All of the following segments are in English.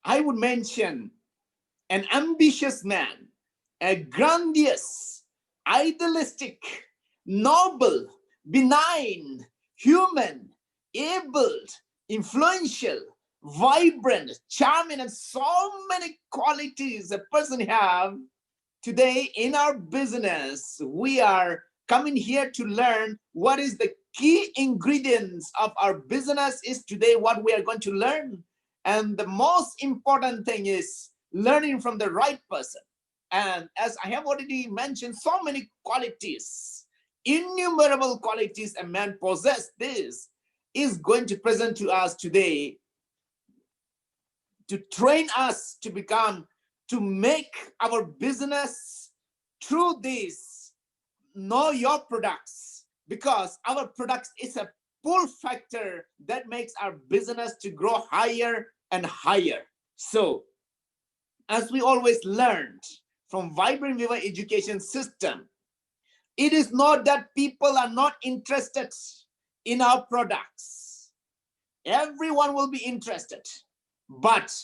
I would mention an ambitious man, a grandiose, idealistic, noble, benign, human, able, influential, vibrant, charming, and so many qualities a person have. Today in our business, we are coming here to learn what is the key ingredients of our business is today what we are going to learn. And the most important thing is learning from the right person. And as I have already mentioned, so many qualities, innumerable qualities a man possess, this is going to present to us today to train us to become, to make our business through this, know your products, because our products is a pull factor that makes our business to grow higher and higher. So as we always learned from Vibrant Viva education system, it is not that people are not interested in our products. Everyone will be interested, but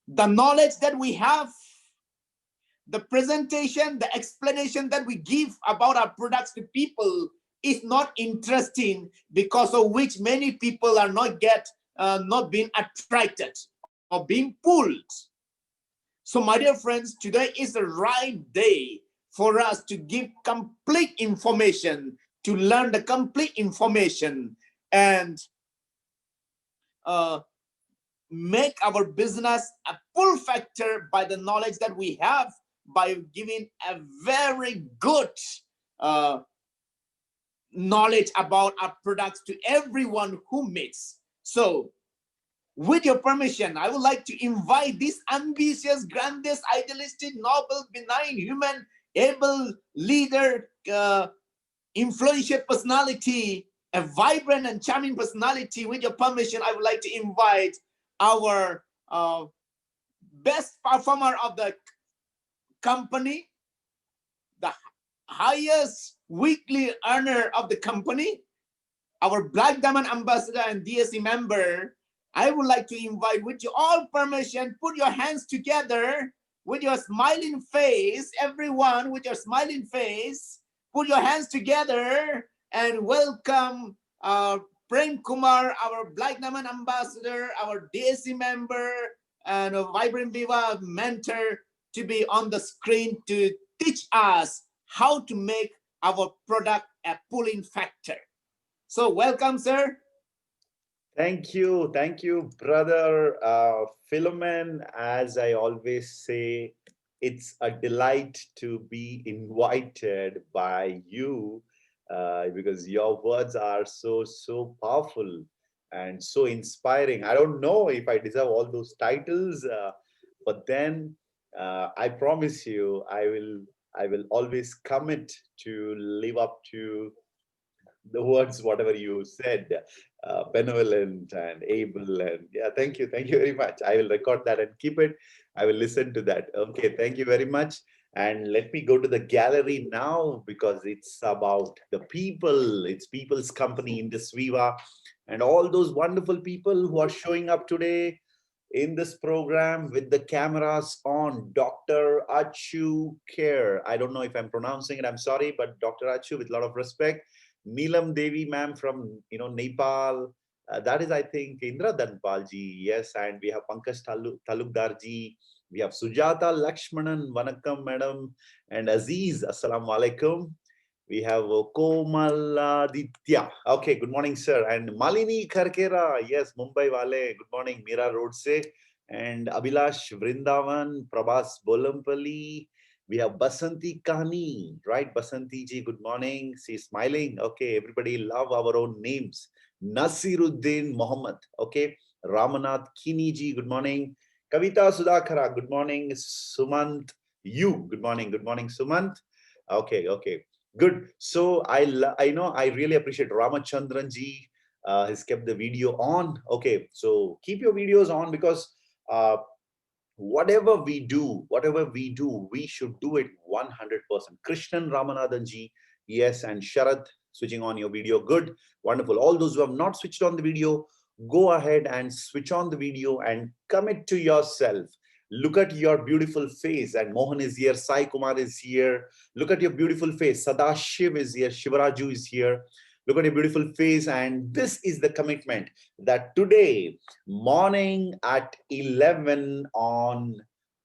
the knowledge that we have, the presentation, the explanation that we give about our products to people is not interesting, because of which many people are not being attracted or being pulled. So my dear friends, today is the right day for us to give complete information, to learn the complete information, and make our business a pull factor by the knowledge that we have, by giving a very good knowledge about our products to everyone who meets. So with your permission, I would like to invite this ambitious, grandiose, idealistic, noble, benign, human, able leader, influential personality, a vibrant and charming personality. With your permission, I would like to invite our best performer of the company, the highest weekly earner of the company, our Black Diamond ambassador and DSC member. I would like to invite, with your all permission, put your hands together with your smiling face, everyone with your smiling face, put your hands together and welcome Prem Kumar, our Black Diamond ambassador, our DSC member, and a Vibrant Viva mentor, to be on the screen to teach us how to make our product a pulling factor. So welcome, sir. Thank you, brother Philomen. As I always say, it's a delight to be invited by you because your words are so powerful and so inspiring. I don't know if I deserve all those titles, but then I promise you, I will always commit to live up to the words whatever you said, benevolent and able, and yeah, thank you very much. I will record that and keep it. I will listen to that. Okay, thank you very much. And let me go to the gallery now, because it's about the people. It's people's company in this Viva, and all those wonderful people who are showing up today in this program with the cameras on. Dr. Achu Care, I don't know if I'm pronouncing it, I'm sorry, but Dr. Achu, with a lot of respect. Neelam Devi ma'am from Nepal. That is, I think, Indra Dhanpal ji. Yes, and we have Pankaj Talukdar ji. We have Sujata Lakshmanan, Vanakkam madam, and Aziz, Assalamu alaikum. We have Komaladitya. Okay, good morning, sir. And Malini Kharkera. Yes, Mumbai wale. Good morning, Mira Road se. And Abhilash Vrindavan, Prabhas Bolampally. We have Basanti Kahani, right? Basanti ji, good morning. She's smiling. Okay, everybody love our own names. Nasiruddin Mohammed. Okay, Ramanath Kini ji, good morning. Kavita Sudhakara, good morning. Sumant, you, good morning. Good morning, Sumant. Okay. Good. So I know I really appreciate Ramachandran ji has kept the video on. Okay, so keep your videos on, because whatever we do, we should do it 100%. Krishnan Ramanathan ji, yes, and Sharad, switching on your video. Good, wonderful. All those who have not switched on the video, go ahead and switch on the video and commit to yourself. Look at your beautiful face, and Mohan is here, Sai Kumar is here. Look at your beautiful face. Sadashiv is here, Shivaraju is here. Look at your beautiful face, and this is the commitment that today morning at 11 on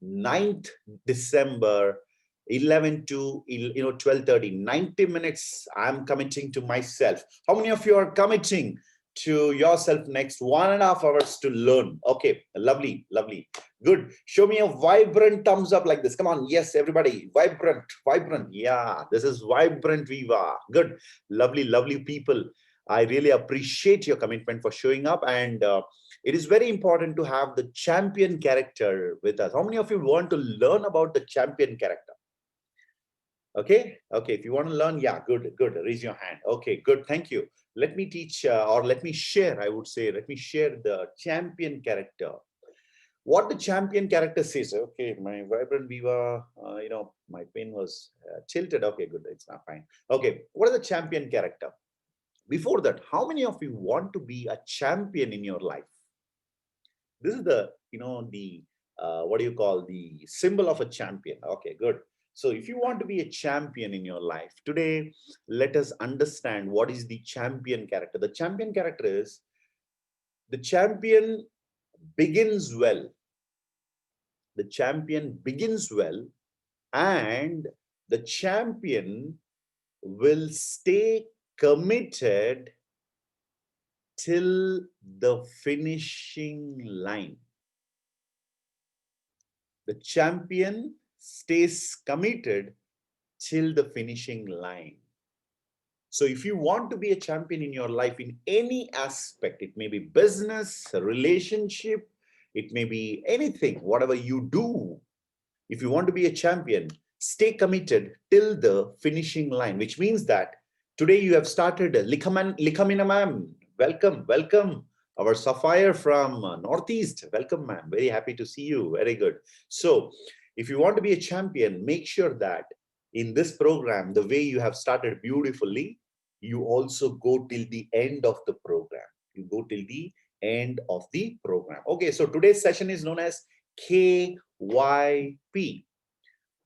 9th December, 11 to 12:30, 90 minutes. I'm committing to myself. How many of you are committing to yourself next 1.5 hours to learn? Okay, lovely, lovely, good. Show me a vibrant thumbs up like this. Come on, yes, everybody, vibrant, vibrant. Yeah, this is Vibrant Viva. Good, lovely, lovely people. I really appreciate your commitment for showing up, and it is very important to have the champion character with us. How many of you want to learn about the champion character? Okay, okay, if you want to learn, yeah, good, good, raise your hand. Okay, good, thank you. Let me teach, or let me share, I would say, let me share the champion character. What the champion character says. Okay, my Vibrant Viva, my pen was tilted. Okay, good, it's not fine. Okay, what is the champion character? Before that, how many of you want to be a champion in your life? This is the, what do you call, the symbol of a champion. Okay, good. So if you want to be a champion in your life, today, let us understand what is the champion character. The champion character is, the champion begins well. The champion begins well, and the champion will stay committed till the finishing line. The champion stays committed till the finishing line. So if you want to be a champion in your life in any aspect, it may be business, a relationship, it may be anything, whatever you do, if you want to be a champion, stay committed till the finishing line, which means that today you have started Likhamina ma'am. Welcome, welcome. Our Sapphire from Northeast. Welcome, ma'am. Very happy to see you. Very good. So if you want to be a champion, make sure that in this program, the way you have started beautifully, you also go till the end of the program. You go till the end of the program. Okay, so today's session is known as KYP.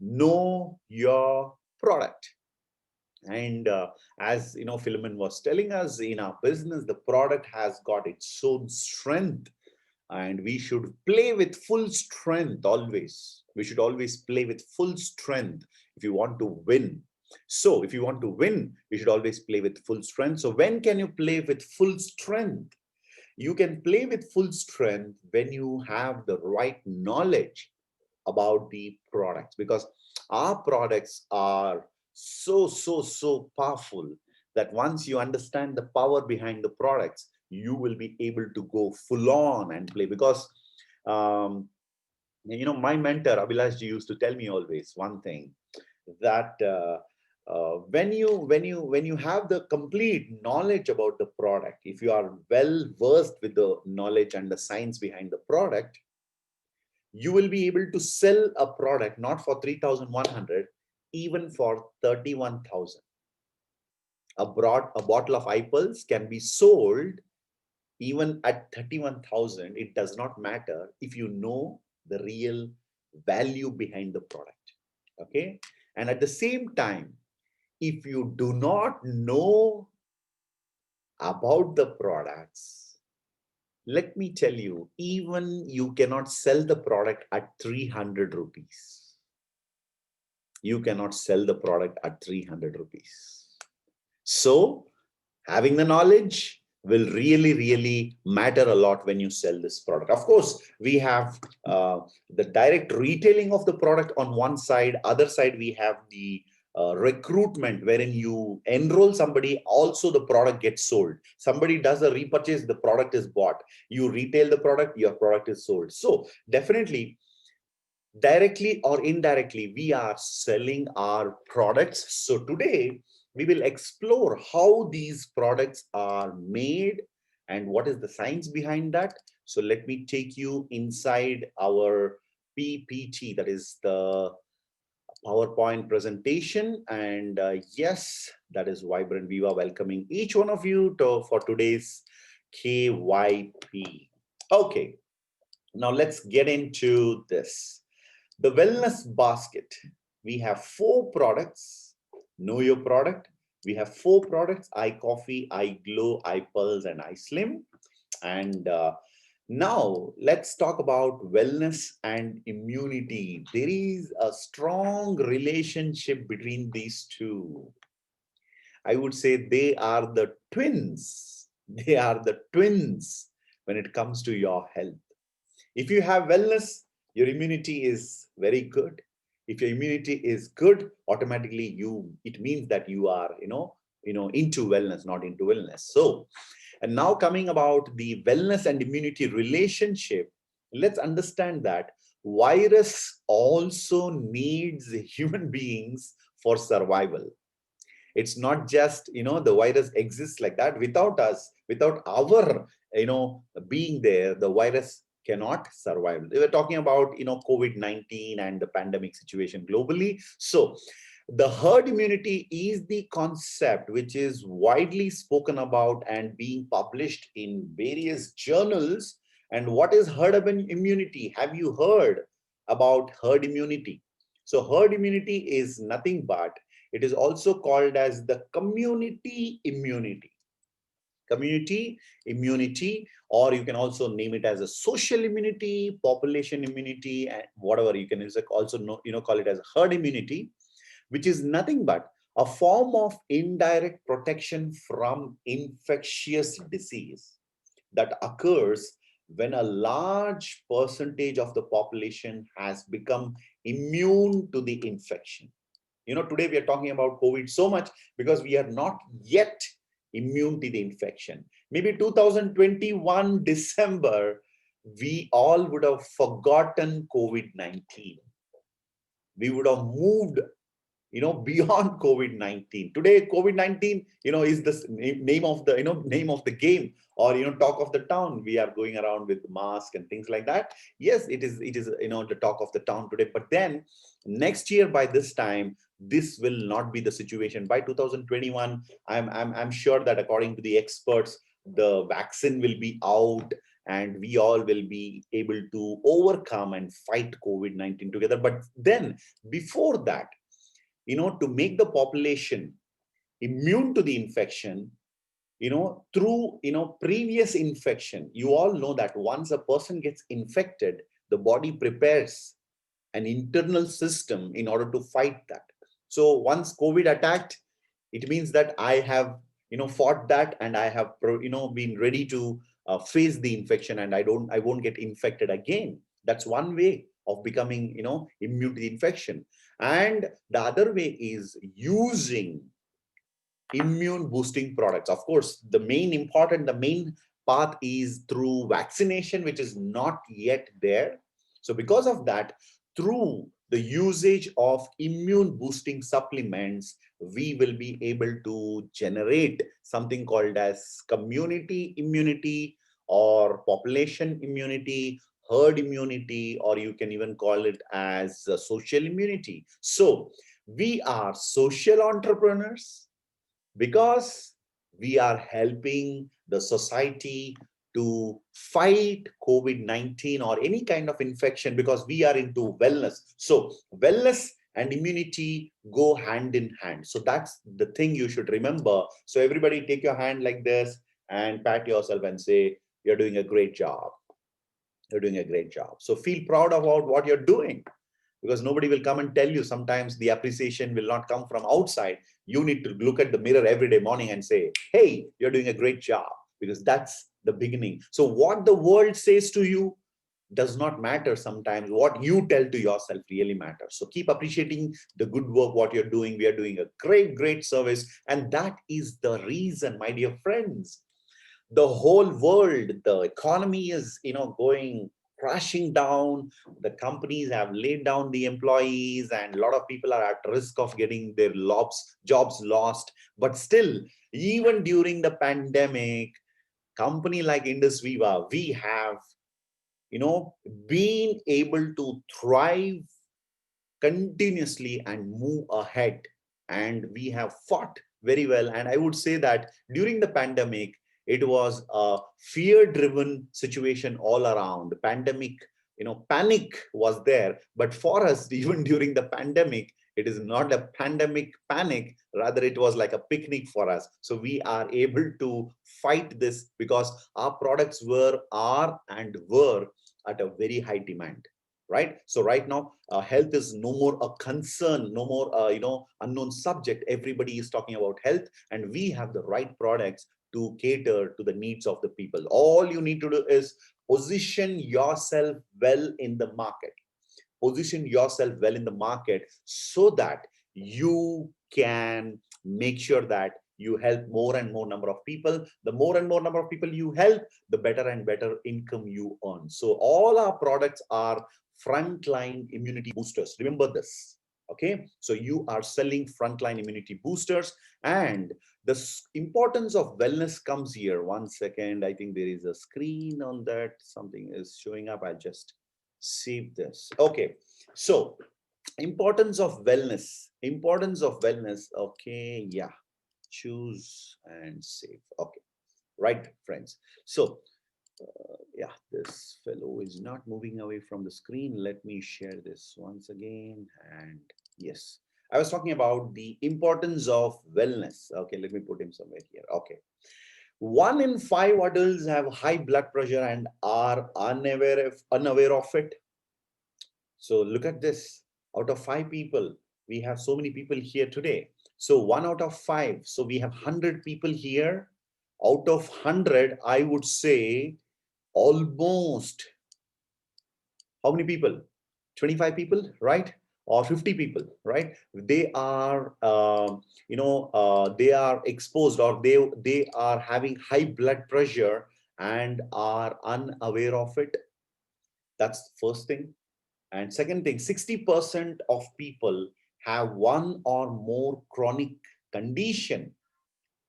Know your product. And as you know, Philemon was telling us, in our business, the product has got its own strength, and we should play with full strength always. We should always play with full strength if you want to win. So if you want to win, you should always play with full strength. So when can you play with full strength? You can play with full strength when you have the right knowledge about the products, because our products are so powerful that once you understand the power behind the products, you will be able to go full on and play. Because my mentor Abhilash ji used to tell me always one thing, that when you have the complete knowledge about the product, if you are well versed with the knowledge and the science behind the product, you will be able to sell a product not for 3,100, even for 31,000. A bottle of Iples can be sold even at 31,000. It does not matter if you know the real value behind the product. Okay. And at the same time, if you do not know about the products, let me tell you, even you cannot sell the product at 300 rupees. You cannot sell the product at 300 rupees. So having the knowledge will really matter a lot when you sell this product. Of course, we have the direct retailing of the product on one side. Other side, we have the recruitment, wherein you enroll somebody, also the product gets sold. Somebody does a repurchase, the product is bought. You retail the product, your product is sold. So definitely, directly or indirectly, we are selling our products. So today, we will explore how these products are made and what is the science behind that. So let me take you inside our PPT, that is the PowerPoint presentation. And yes, that is Vibrant Viva welcoming each one of you for today's KYP. Okay, now let's get into this. The wellness basket. We have 4 products. Know your product. We have 4 products: iCoffee, iGlow, iPulse, and iSlim. And now let's talk about wellness and immunity. There is a strong relationship between these two. I would say they are the twins. They are the twins when it comes to your health. If you have wellness, your immunity is very good. If your immunity is good, automatically it means that you are, into wellness, not into wellness. So, and now coming about the wellness and immunity relationship, let's understand that virus also needs human beings for survival. It's not just, the virus exists like that. Without us, without our, being there, the virus cannot survive. We were talking about, COVID-19 and the pandemic situation globally. So the herd immunity is the concept which is widely spoken about and being published in various journals. And what is herd immunity? Have you heard about herd immunity? So herd immunity is nothing but, it is also called as the community immunity. Community immunity, or you can also name it as a social immunity, population immunity, and whatever. You can also call it as herd immunity, which is nothing but a form of indirect protection from infectious disease that occurs when a large percentage of the population has become immune to the infection. Today we are talking about COVID so much because we are not yet immune to the infection. Maybe 2021 December, we all would have forgotten COVID-19. We would have moved, beyond COVID-19. Today, COVID-19, is the name of the, name of the game, or, talk of the town. We are going around with mask and things like that. Yes, it is, the talk of the town today. But then next year, by this time, this will not be the situation. By 2021, I'm sure that according to the experts, the vaccine will be out and we all will be able to overcome and fight COVID-19 together. But then before that, to make the population immune to the infection, through, previous infection, you all know that once a person gets infected, the body prepares an internal system in order to fight that. So once COVID attacked, it means that I have, fought that, and I have, been ready to face the infection, and I won't get infected again. That's one way of becoming, immune to the infection. And the other way is using immune boosting products. Of course, the main path is through vaccination, which is not yet there. So because of that, through the usage of immune boosting supplements, we will be able to generate something called as community immunity or population immunity, herd immunity, or you can even call it as social immunity. So we are social entrepreneurs because we are helping the society to fight COVID-19 or any kind of infection, because we are into wellness. So wellness and immunity go hand in hand. So that's the thing you should remember. So everybody take your hand like this and pat yourself and say, you're doing a great job. You're doing a great job. So feel proud about what you're doing, because nobody will come and tell you. Sometimes the appreciation will not come from outside. You need to look at the mirror every day morning and say, hey, you're doing a great job, because that's the beginning. So what the world says to you does not matter. Sometimes what you tell to yourself really matters. So keep appreciating the good work, what you're doing. We are doing a great service. And that is the reason, my dear friends, the whole world, the economy is, going crashing down. The companies have laid down the employees, and a lot of people are at risk of getting their jobs lost. But still, even during the pandemic, company like Indus Viva, we have, been able to thrive continuously and move ahead. And we have fought very well. And I would say that during the pandemic, It was a fear-driven situation all around. Pandemic, panic was there. But for us, even during the pandemic, it is not a pandemic panic. Rather, it was like a picnic for us. So we are able to fight this because our products are and were at a very high demand. Right. So right now, health is no more a concern, no more, unknown subject. Everybody is talking about health, and we have the right products to cater to the needs of the people. All you need to do is position yourself well in the market. Position yourself well in the market so that you can make sure that you help more and more number of people. The more and more number of people you help, the better and better income you earn. So all our products are frontline immunity boosters. Remember this. Okay, so you are selling frontline immunity boosters, and the importance of wellness comes here. One second, I think there is a screen on that. Something is showing up. I'll just save this. Okay, so importance of wellness. Importance of wellness. Okay, yeah, choose and save. Okay, right, friends. So yeah, this fellow is not moving away from the screen. Let me share this once again. And yes, I was talking about the importance of wellness. Okay, let me put him somewhere here. Okay. 1 in 5 adults have high blood pressure and are unaware of it. So look at this. Out of 5 people, we have so many people here today. So 1 out of 5. So we have 100 people here. Out of 100, I would say almost, how many people? 25 people, right? Or 50 people, right? They are, they are exposed, or they are having high blood pressure and are unaware of it. That's the first thing. And second thing, 60% of people have one or more chronic condition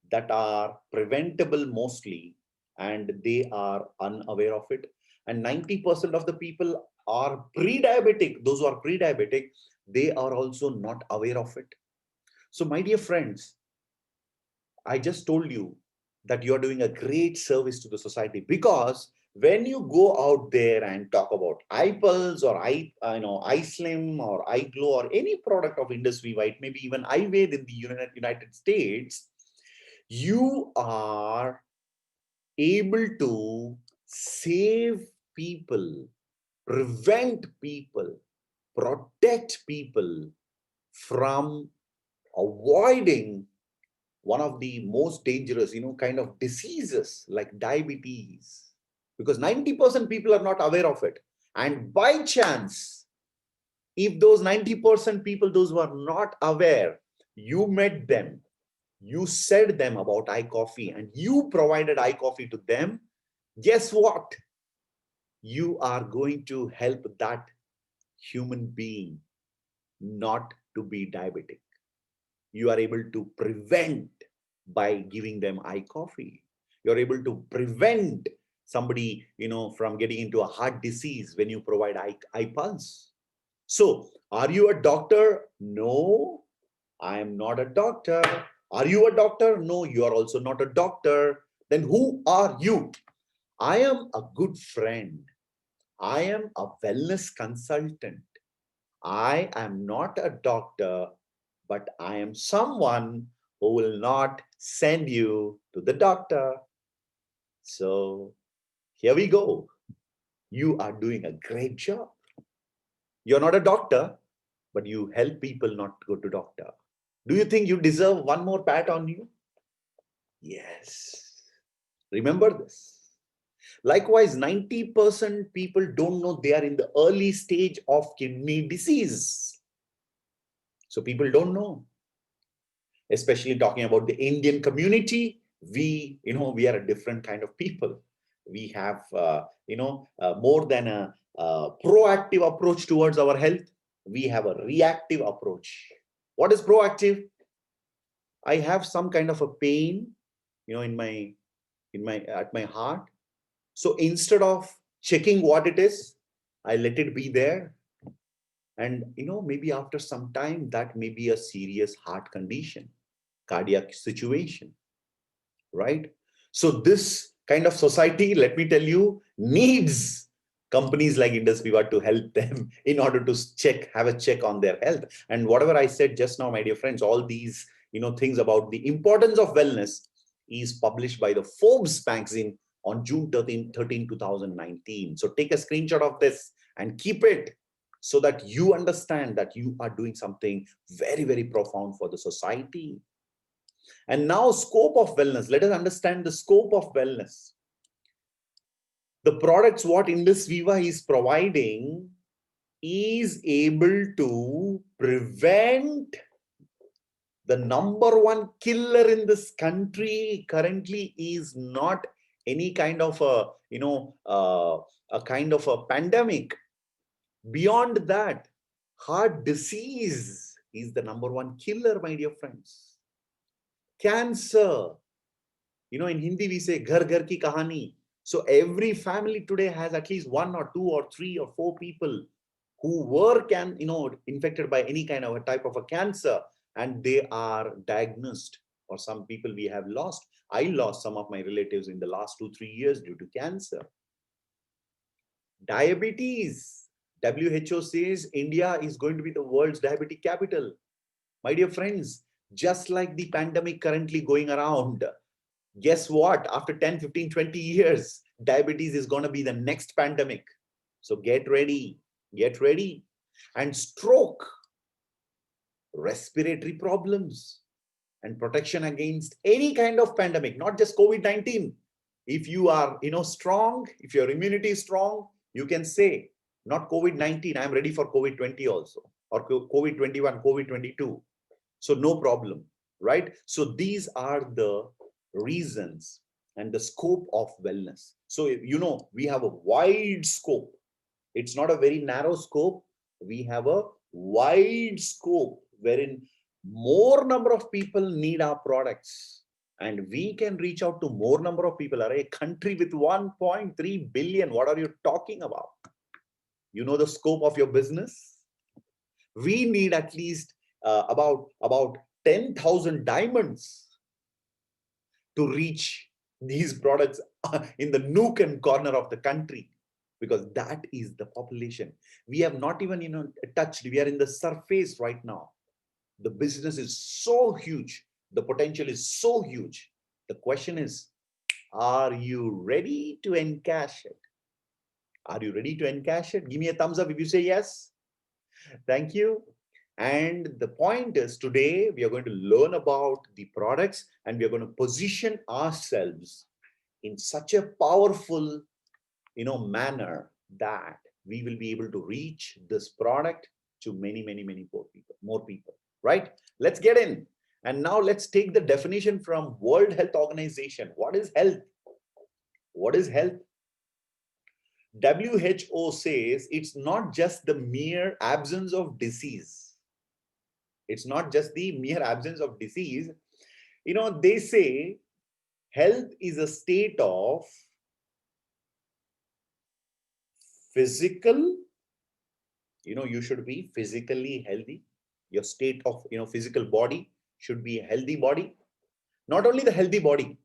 that are preventable mostly, and they are unaware of it. And 90% of the people are pre-diabetic. Those who are pre-diabetic, they are also not aware of it. So my dear friends, I just told you that you are doing a great service to the society, because when you go out there and talk about iPulse or iSlim or iGlow or any product of Industry White, maybe even iWave in the United States, you are able to save people, prevent people, protect people from avoiding one of the most dangerous, kind of diseases like diabetes, because 90% people are not aware of it. And by chance, if those 90% people, those who are not aware, you met them, you said them about iCoffee and you provided iCoffee to them, guess what? You are going to help that human being not to be diabetic. You are able to prevent by giving them iCoffee. You're able to prevent somebody, from getting into a heart disease when you provide iPulse. So, are you a doctor? No, I am not a doctor. Are you a doctor? No, you are also not a doctor. Then who are you? I am a good friend. I am a wellness consultant. I am not a doctor, but I am someone who will not send you to the doctor. So here we go. You are doing a great job. You're not a doctor, but you help people not to go to doctor. Do you think you deserve one more pat on you? Yes. Remember this. Likewise, 90% people don't know they are in the early stage of kidney disease. So people don't know. Especially talking about the Indian community, we are a different kind of people. We have, more than a proactive approach towards our health. We have a reactive approach. What is proactive? I have some kind of a pain, at my heart. So instead of checking what it is, I let it be there. And, maybe after some time, that may be a serious heart condition, cardiac situation, right? So this kind of society, let me tell you, needs companies like Indus Viva to help them in order to have a check on their health. And whatever I said just now, my dear friends, all these things about the importance of wellness is published by the Forbes magazine on June 13, 2019. So take a screenshot of this and keep it so that you understand that you are doing something very, very profound for the society. And now, scope of wellness. Let us understand the scope of wellness. The products what Indus Viva is providing is able to prevent the number one killer in this country currently is not any kind of a kind of a pandemic. Beyond that, heart disease is the number one killer, my dear friends. Cancer, in Hindi we say ghar ghar ki kahani. So every family today has at least 1 or 2 or 3 or 4 people who were infected by any kind of a type of a cancer, and they are diagnosed. Or some people we have lost. I lost some of my relatives in the last 2-3 years due to cancer. Diabetes. WHO says India is going to be the world's diabetic capital. My dear friends, just like the pandemic currently going around, guess what? After 10, 15, 20 years, diabetes is going to be the next pandemic. So get ready, get ready. And stroke, respiratory problems, and protection against any kind of pandemic, not just COVID-19. If you are, strong, if your immunity is strong, you can say, not COVID-19, I'm ready for COVID-20 also, or COVID-21, COVID-22. So no problem, right? So these are the reasons and the scope of wellness. So, we have a wide scope. It's not a very narrow scope. We have a wide scope wherein more number of people need our products, and we can reach out to more number of people. Are a country with 1.3 billion. What are you talking about? You know the scope of your business? We need at least about 10,000 diamonds to reach these products in the nook and corner of the country, because that is the population. We have not even touched. We are in the surface right now. The business is so huge. The potential is so huge. The question is, are you ready to encash it? Are you ready to encash it? Give me a thumbs up if you say yes. Thank you. And the point is, today we are going to learn about the products, and we are going to position ourselves in such a powerful, manner that we will be able to reach this product to many, many, many more people, right? Let's get in. And now let's take the definition from World Health Organization. What is health? What is health? WHO says it's not just the mere absence of disease. It's not just the mere absence of disease. They say health is a state of physical, you should be physically healthy. Your state of, physical body should be a healthy body. Not only the healthy body,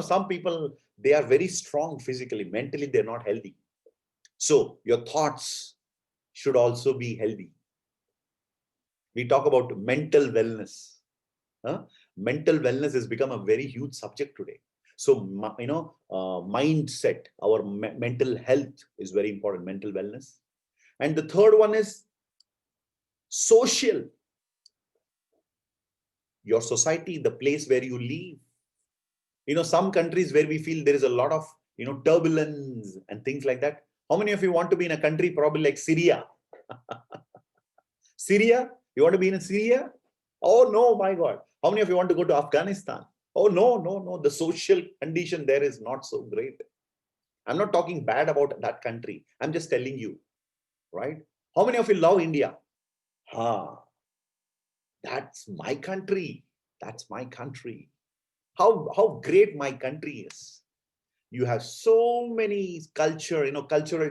some people, they are very strong physically, mentally, they're not healthy. So your thoughts should also be healthy. We talk about mental wellness. Mental wellness has become a very huge subject today. So, mindset, our mental health is very important, mental wellness. And the third one is social. Your society, the place where you live. Some countries where we feel there is a lot of, turbulence and things like that. How many of you want to be in a country probably like Syria? Syria? You want to be in Syria? Oh, no, my God. How many of you want to go to Afghanistan? Oh, no. The social condition there is not so great. I'm not talking bad about that country. I'm just telling you, right? How many of you love India? That's my country. That's my country. How great my country is. You have so many cultural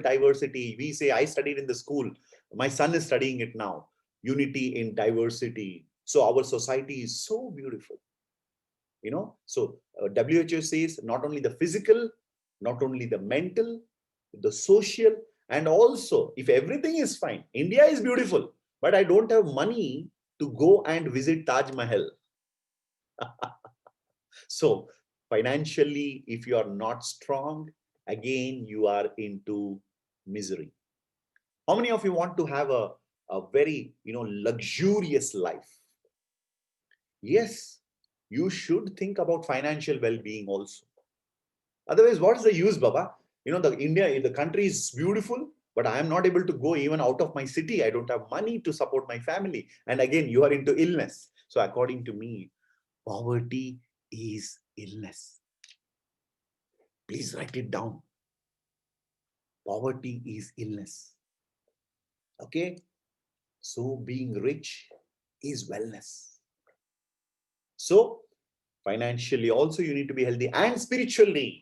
diversity. We say, I studied in the school. My son is studying it now. Unity in diversity. So our society is so beautiful. So WHO says not only the physical, not only the mental, the social, and also if everything is fine, India is beautiful, but I don't have money to go and visit Taj Mahal. So financially, if you are not strong, again, you are into misery. How many of you want to have a very, luxurious life? Yes, you should think about financial well-being also. Otherwise, what's the use, Baba? The country is beautiful, but I am not able to go even out of my city. I don't have money to support my family. And again, you are into illness. So according to me, poverty is illness. Please write it down. Poverty is illness. Okay? So being rich is wellness. So financially also you need to be healthy, and spiritually.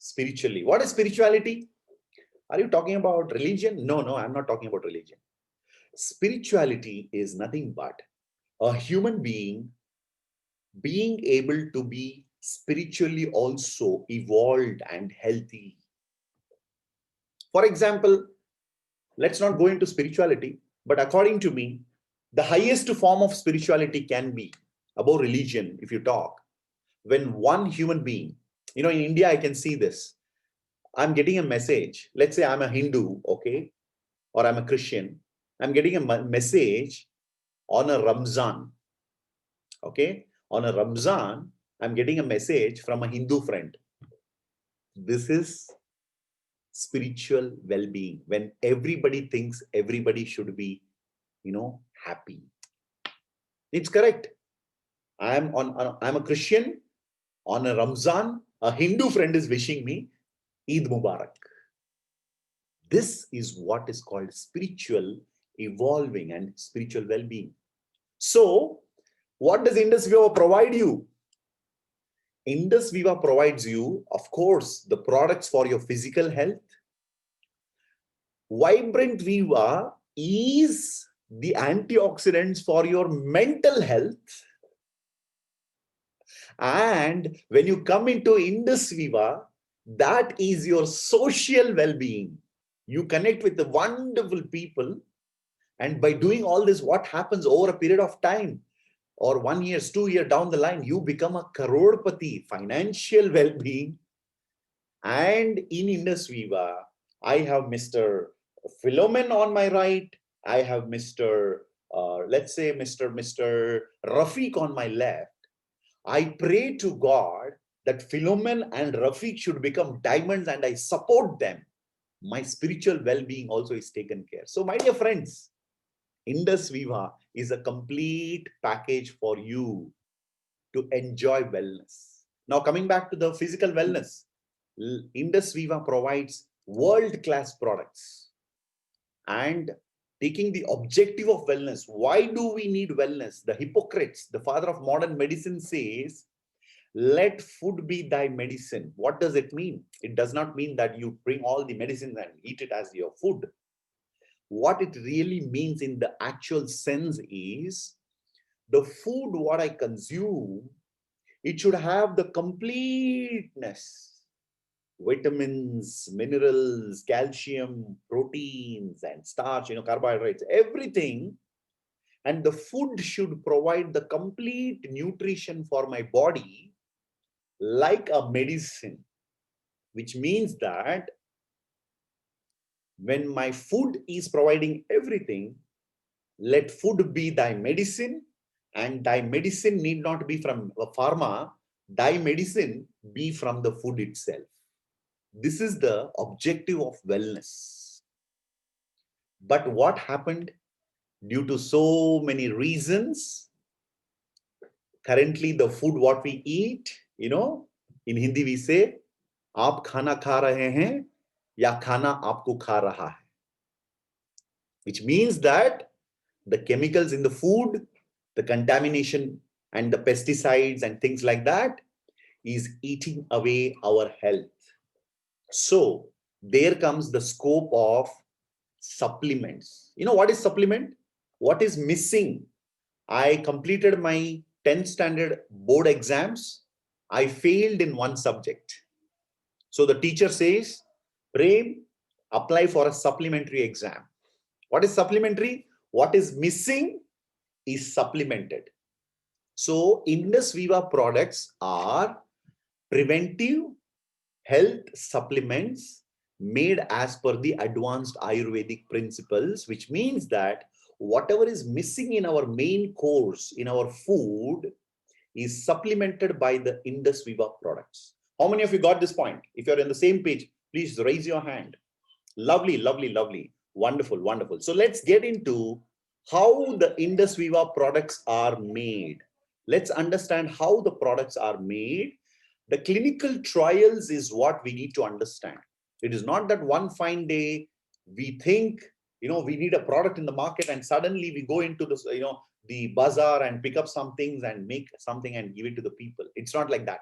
Spiritually. What is spirituality? Are you talking about religion? No, I'm not talking about religion. Spirituality is nothing but a human being able to be spiritually also evolved and healthy. For example, let's not go into spirituality, but according to me, the highest form of spirituality can be above religion. If you talk, when one human being, in India, I can see this. I'm getting a message. Let's say I'm a Hindu, okay, or I'm a Christian. I'm getting a message on a Ramzan, okay. On a Ramzan, I'm getting a message from a Hindu friend. This is spiritual well-being, when everybody thinks everybody should be, happy. It's correct. I'm a Christian. On a Ramzan, a Hindu friend is wishing me Eid Mubarak. This is what is called spiritual evolving and spiritual well-being. So, what does Indus Viva provide you? Indus Viva provides you, of course, the products for your physical health. Vibrant Viva is the antioxidants for your mental health. And when you come into Indus Viva, that is your social well-being. You connect with the wonderful people. And by doing all this, what happens over a period of time, or 1 year, 2 years down the line, you become a crorepati, financial well-being. And in Indus Viva, I have Mr. Philomen on my right. I have Mr. Let's say Mr. Rafiq on my left. I pray to God that Philomen and Rafiq should become diamonds, and I support them. My spiritual well-being also is taken care. So my dear friends, Indus Viva is a complete package for you to enjoy wellness. Now coming back to the physical wellness, Indus Viva provides world-class products. And taking the objective of wellness, why do we need wellness? The Hippocrates, the father of modern medicine, says, let food be thy medicine. What does it mean? It does not mean that you bring all the medicines and eat it as your food. What it really means in the actual sense is, the food what I consume, it should have the completeness. Vitamins, minerals, calcium, proteins, and starch, carbohydrates, everything. And the food should provide the complete nutrition for my body, like a medicine, which means that when my food is providing everything, let food be thy medicine, and thy medicine need not be from a pharma, thy medicine be from the food itself. This is the objective of wellness. But what happened? Due to so many reasons, currently the food what we eat, in Hindi we say, aap khana kha rahe hain ya khana aapko kha raha hai. Which means that the chemicals in the food, the contamination and the pesticides and things like that is eating away our health. So there comes the scope of supplements. What is supplement? What is missing? I completed my 10th standard board exams. I failed in one subject. So the teacher says, Prem, apply for a supplementary exam. What is supplementary? What is missing is supplemented. So Indus Viva products are preventive health supplements made as per the advanced Ayurvedic principles, which means that whatever is missing in our main course, in our food, is supplemented by the Indus Viva products. How many of you got this point? If you're in the same page, please raise your hand. Lovely, lovely, lovely. Wonderful, wonderful. So let's get into how the Indus Viva products are made. Let's understand how the products are made. The clinical trials is what we need to understand. It is not that one fine day we think, we need a product in the market and suddenly we go into this, the bazaar and pick up some things and make something and give it to the people. It's not like that.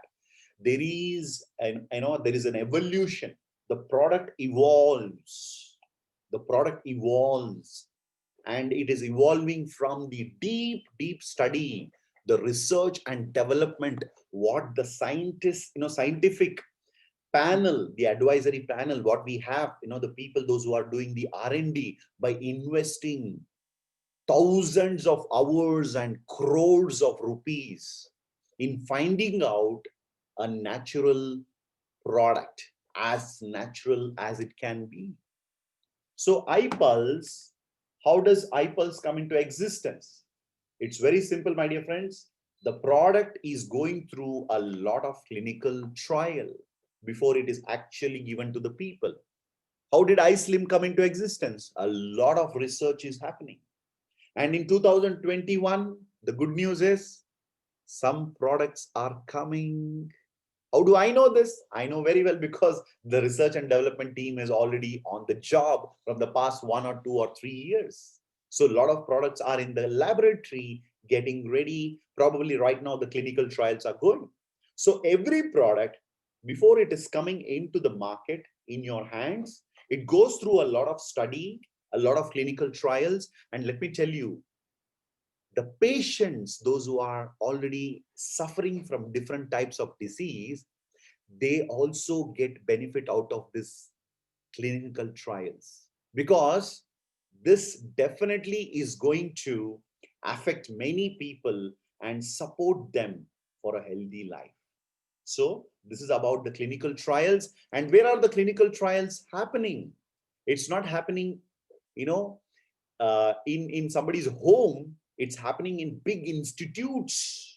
There is an evolution. The product evolves. The product evolves, and it is evolving from the deep study, the research and development, what the scientists, scientific panel, the advisory panel, what we have, the people, those who are doing the R&D, by investing thousands of hours and crores of rupees in finding out a natural product, as natural as it can be. So iPulse, how does iPulse come into existence? It's very simple, my dear friends. The product is going through a lot of clinical trial before it is actually given to the people. How did iSlim come into existence? A lot of research is happening. And in 2021, the good news is some products are coming. How do I know this? I know very well because the research and development team is already on the job from the past 1 or 2 or 3 years. So a lot of products are in the laboratory getting ready. Probably right now the clinical trials are going. So every product, before it is coming into the market in your hands, it goes through a lot of study, a lot of clinical trials. And let me tell you, the patients, those who are already suffering from different types of disease, they also get benefit out of this clinical trials, because this definitely is going to affect many people and support them for a healthy life. So this is about the clinical trials. And where are the clinical trials happening? It's not happening, in somebody's home. It's happening in big institutes,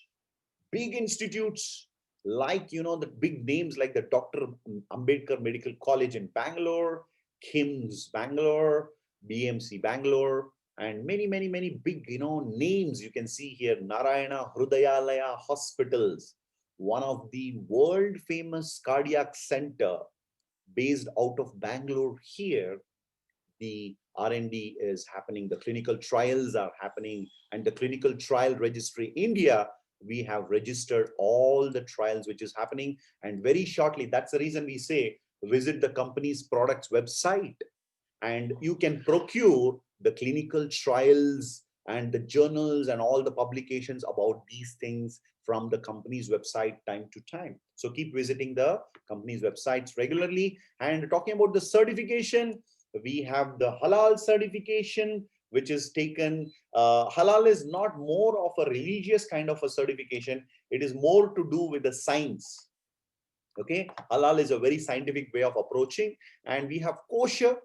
like, the big names like the Dr. Ambedkar Medical College in Bangalore, KIMS Bangalore, BMC Bangalore, and many, many, many big, names you can see here. Narayana Hrudayalaya Hospitals, one of the world famous cardiac center based out of Bangalore here. The R&D is happening, the clinical trials are happening, and the clinical trial registry India, we have registered all the trials which is happening. And very shortly, that's the reason we say visit the company's products website and you can procure the clinical trials and the journals and all the publications about these things from the company's website time to time. So keep visiting the company's websites regularly. And talking about the certification, we have the halal certification, which is taken. Halal is not more of a religious kind of a certification. It is more to do with the science. Okay, halal is a very scientific way of approaching. And we have kosher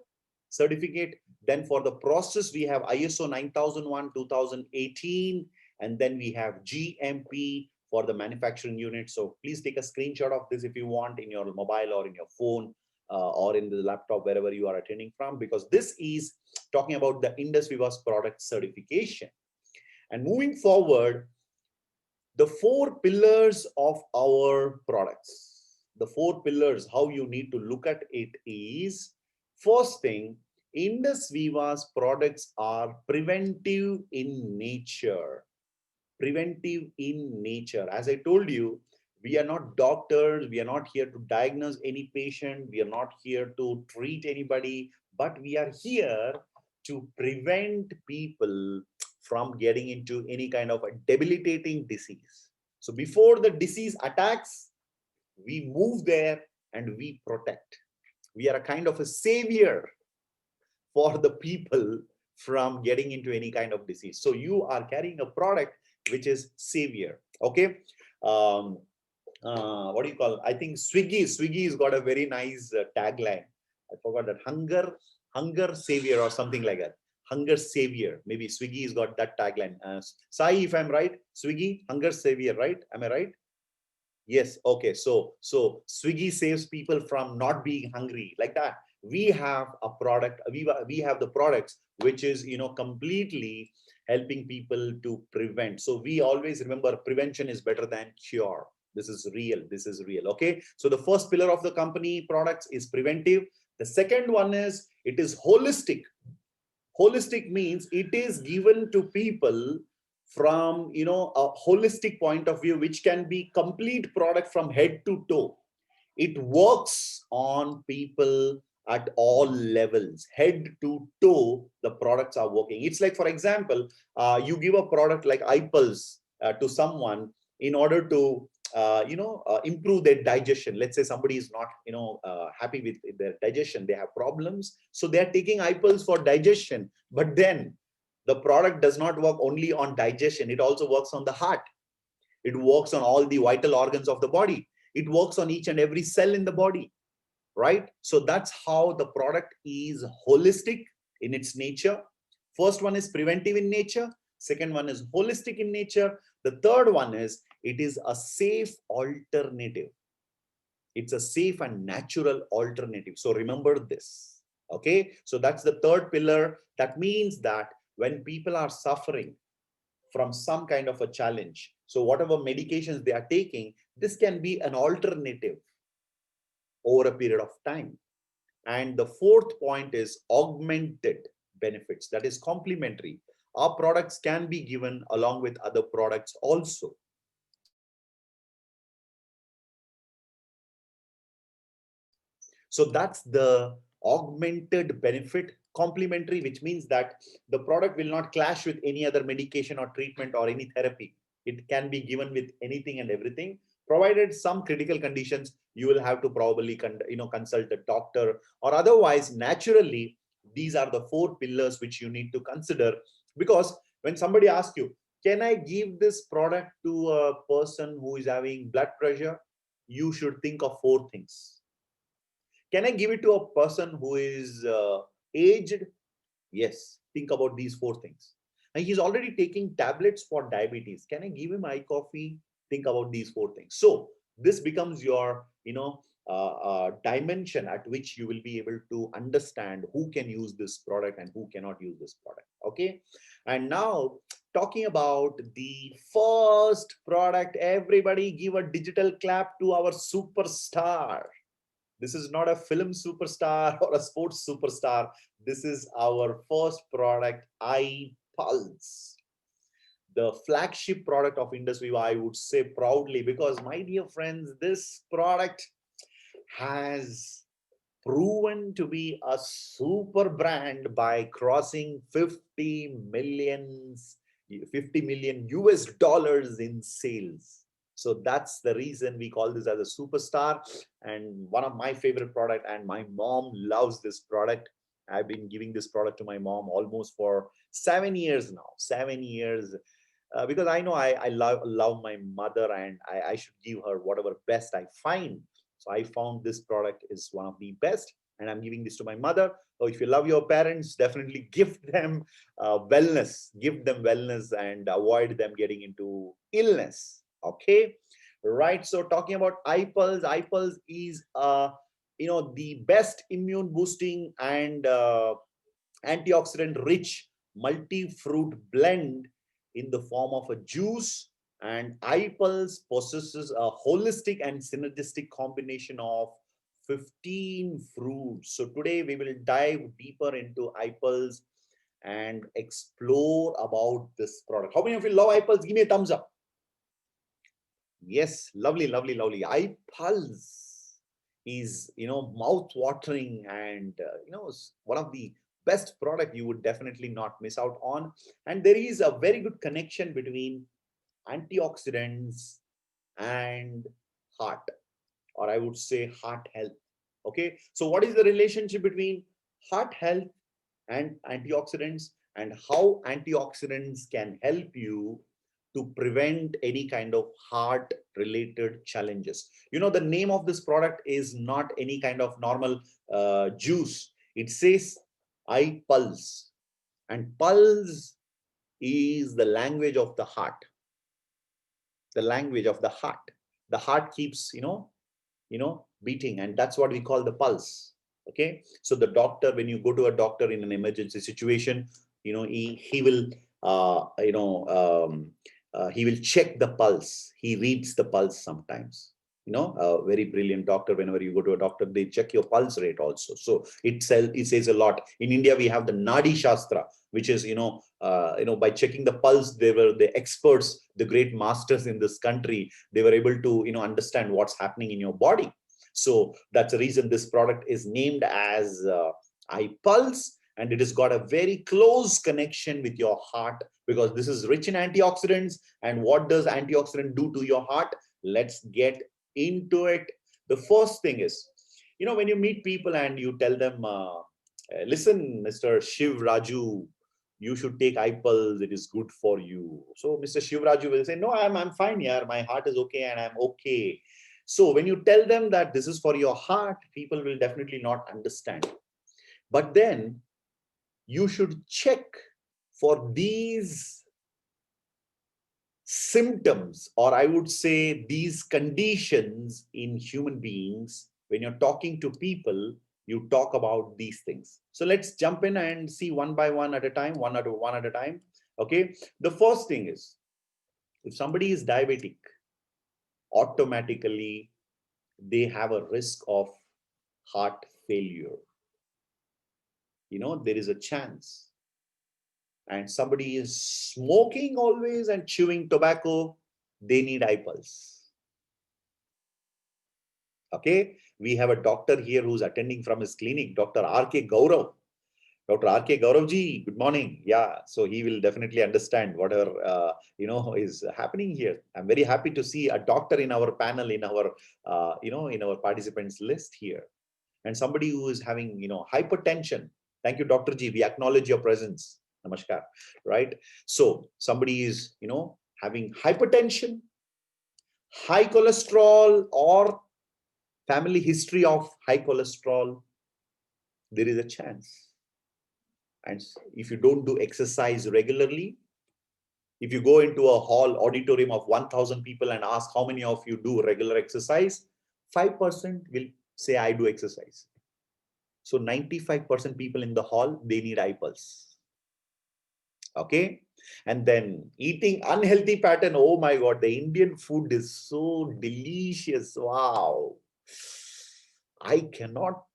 certificate. Then for the process, we have ISO 9001 2018, and then we have GMP for the manufacturing unit. So please take a screenshot of this if you want, in your mobile or in your phone, or in the laptop, wherever you are attending from, because this is talking about the Indus Viva's product certification. And moving forward, the 4 pillars of our products, the 4 pillars, how you need to look at it is, first thing, Indus Viva's products are preventive in nature. Preventive in nature. As I told you, we are not doctors. We are not here to diagnose any patient. We are not here to treat anybody, but we are here to prevent people from getting into any kind of a debilitating disease. So before the disease attacks, We move there and we protect. We are a kind of a savior for the people from getting into any kind of disease. So you are carrying a product which is savior. Okay. Um, what do you call? I think Swiggy's got a very nice tagline. I forgot that, hunger savior or something like that. Hunger savior. Maybe Swiggy's got that tagline. Sai, if I'm right, Swiggy, hunger savior, right? Am I right? Yes. Okay. So Swiggy saves people from not being hungry, like that. We have a product. We have the products which is, completely helping people to prevent. So we always remember prevention is better than cure. This is real. This is real. Okay. So the first pillar of the company products is preventive. The second one is it is holistic. Holistic means it is given to people from a holistic point of view, which can be complete product from head to toe. It works on people at all levels, head to toe. The products are working. It's like, for example, you give a product like iPulse to someone in order to improve their digestion. Let's say somebody is not happy with their digestion, they have problems, so they are taking iPulse for digestion. But then the product does not work only on digestion, it also works on the heart, it works on all the vital organs of the body, it works on each and every cell in the body, right? So that's how the product is holistic in its nature. First one is preventive in nature, second one is holistic in nature, the third one is it is a safe alternative. It's a safe and natural alternative. So remember this. Okay. So that's the third pillar. That means that when people are suffering from some kind of a challenge, so whatever medications they are taking, this can be an alternative over a period of time. And the fourth point is augmented benefits, that is complementary. Our products can be given along with other products also. So that's the augmented benefit, complementary, which means that the product will not clash with any other medication or treatment or any therapy. It can be given with anything and everything, provided some critical conditions, you will have to probably consult a doctor, or otherwise naturally these are the four pillars which you need to consider. Because when somebody asks you, can I give this product to a person who is having blood pressure, you should think of four things. Can I give it to a person who is aged? Yes, think about these four things. And he's already taking tablets for diabetes. Can I give him eye coffee? Think about these four things. So this becomes your, dimension at which you will be able to understand who can use this product and who cannot use this product. Okay. And now talking about the first product, everybody give a digital clap to our superstar. This is not a film superstar or a sports superstar. This is our first product, iPulse, the flagship product of Indus Viva, I would say proudly, because my dear friends, this product has proven to be a super brand by crossing 50 million US dollars in sales. So that's the reason we call this as a superstar, and one of my favorite product, and my mom loves this product. I've been giving this product to my mom almost for 7 years now, 7 years, because I know I love my mother, and I should give her whatever best I find. So I found this product is one of the best, and I'm giving this to my mother. So if you love your parents, definitely give them wellness and avoid them getting into illness. Okay, right. So talking about iPulse is the best immune boosting and antioxidant rich multi-fruit blend in the form of a juice. And iPulse possesses a holistic and synergistic combination of 15 fruits. So today we will dive deeper into iPulse and explore about this product. How many of you love iPulse? Give me a thumbs up. Yes, lovely, lovely, lovely. iPulse is, mouth-watering, and one of the best product you would definitely not miss out on. And there is a very good connection between antioxidants and heart. or I would say heart health. Okay, so what is the relationship between heart health and antioxidants, and how antioxidants can help you to prevent any kind of heart related challenges? You know, the name of this product is not any kind of normal juice. It says iPulse, and pulse is the language of the heart, the language of the heart. The heart keeps, beating, and that's what we call the pulse. Okay, so the doctor, when you go to a doctor in an emergency situation, he will he will check the pulse. He reads the pulse sometimes. A very brilliant doctor, whenever you go to a doctor, they check your pulse rate also. So it says a lot. In India, we have the Nadi Shastra, which is, by checking the pulse, they were the experts, the great masters in this country. They were able to, understand what's happening in your body. So that's the reason this product is named as iPulse, and it has got a very close connection with your heart, because this is rich in antioxidants. And what does antioxidant do to your heart? Let's get into it. The first thing is, when you meet people and you tell them, listen, Mr. Shiv Raju, you should take iPulse, it is good for you. So Mr. Shiv Raju will say, no, I'm fine here, my heart is okay and I'm okay. So when you tell them that this is for your heart, people will definitely not understand. But then you should check for these symptoms, or I would say these conditions in human beings. When you're talking to people, you talk about these things. So let's jump in and see one by one at a time, one at a time. Okay, the first thing is, if somebody is diabetic, automatically they have a risk of heart failure. There is a chance. And somebody is smoking always and chewing tobacco, they need iPulse. Okay, we have a doctor here who's attending from his clinic, Dr. R.K. Gaurav. Dr. R.K. Gauravji, good morning. Yeah, so he will definitely understand whatever is happening here. I'm very happy to see a doctor in our panel, in our in our participants list here, and somebody who is having hypertension. Thank you, Dr. G. We acknowledge your presence. Namaskar. Right. So somebody is having hypertension, high cholesterol, or family history of high cholesterol. There is a chance. And if you don't do exercise regularly, if you go into a hall auditorium of 1,000 people and ask how many of you do regular exercise, 5% will say I do exercise. So 95% people in the hall, they need iPulse. Okay. And then eating unhealthy pattern. Oh my God, the Indian food is so delicious. Wow. I cannot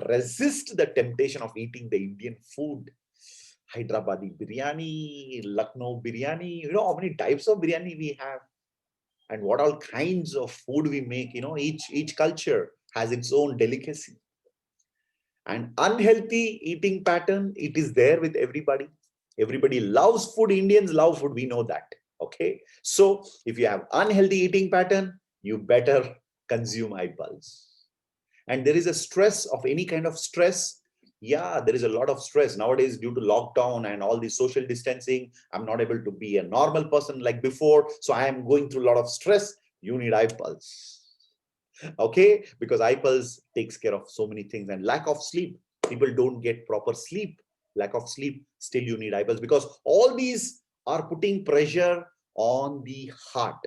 resist the temptation of eating the Indian food. Hyderabadi biryani, Lucknow biryani, how many types of biryani we have, and what all kinds of food we make. Each culture has its own delicacy. And unhealthy eating pattern, it is there with everybody. Everybody loves food. Indians love food. We know that. Okay. So if you have unhealthy eating pattern, you better consume iPulse. And there is a stress of any kind of stress. Yeah, there is a lot of stress nowadays due to lockdown and all the social distancing. I'm not able to be a normal person like before. So I am going through a lot of stress. You need iPulse. Okay, because iPulse takes care of so many things. And lack of sleep, people don't get proper sleep. Lack of sleep, still you need iPulse, because all these are putting pressure on the heart,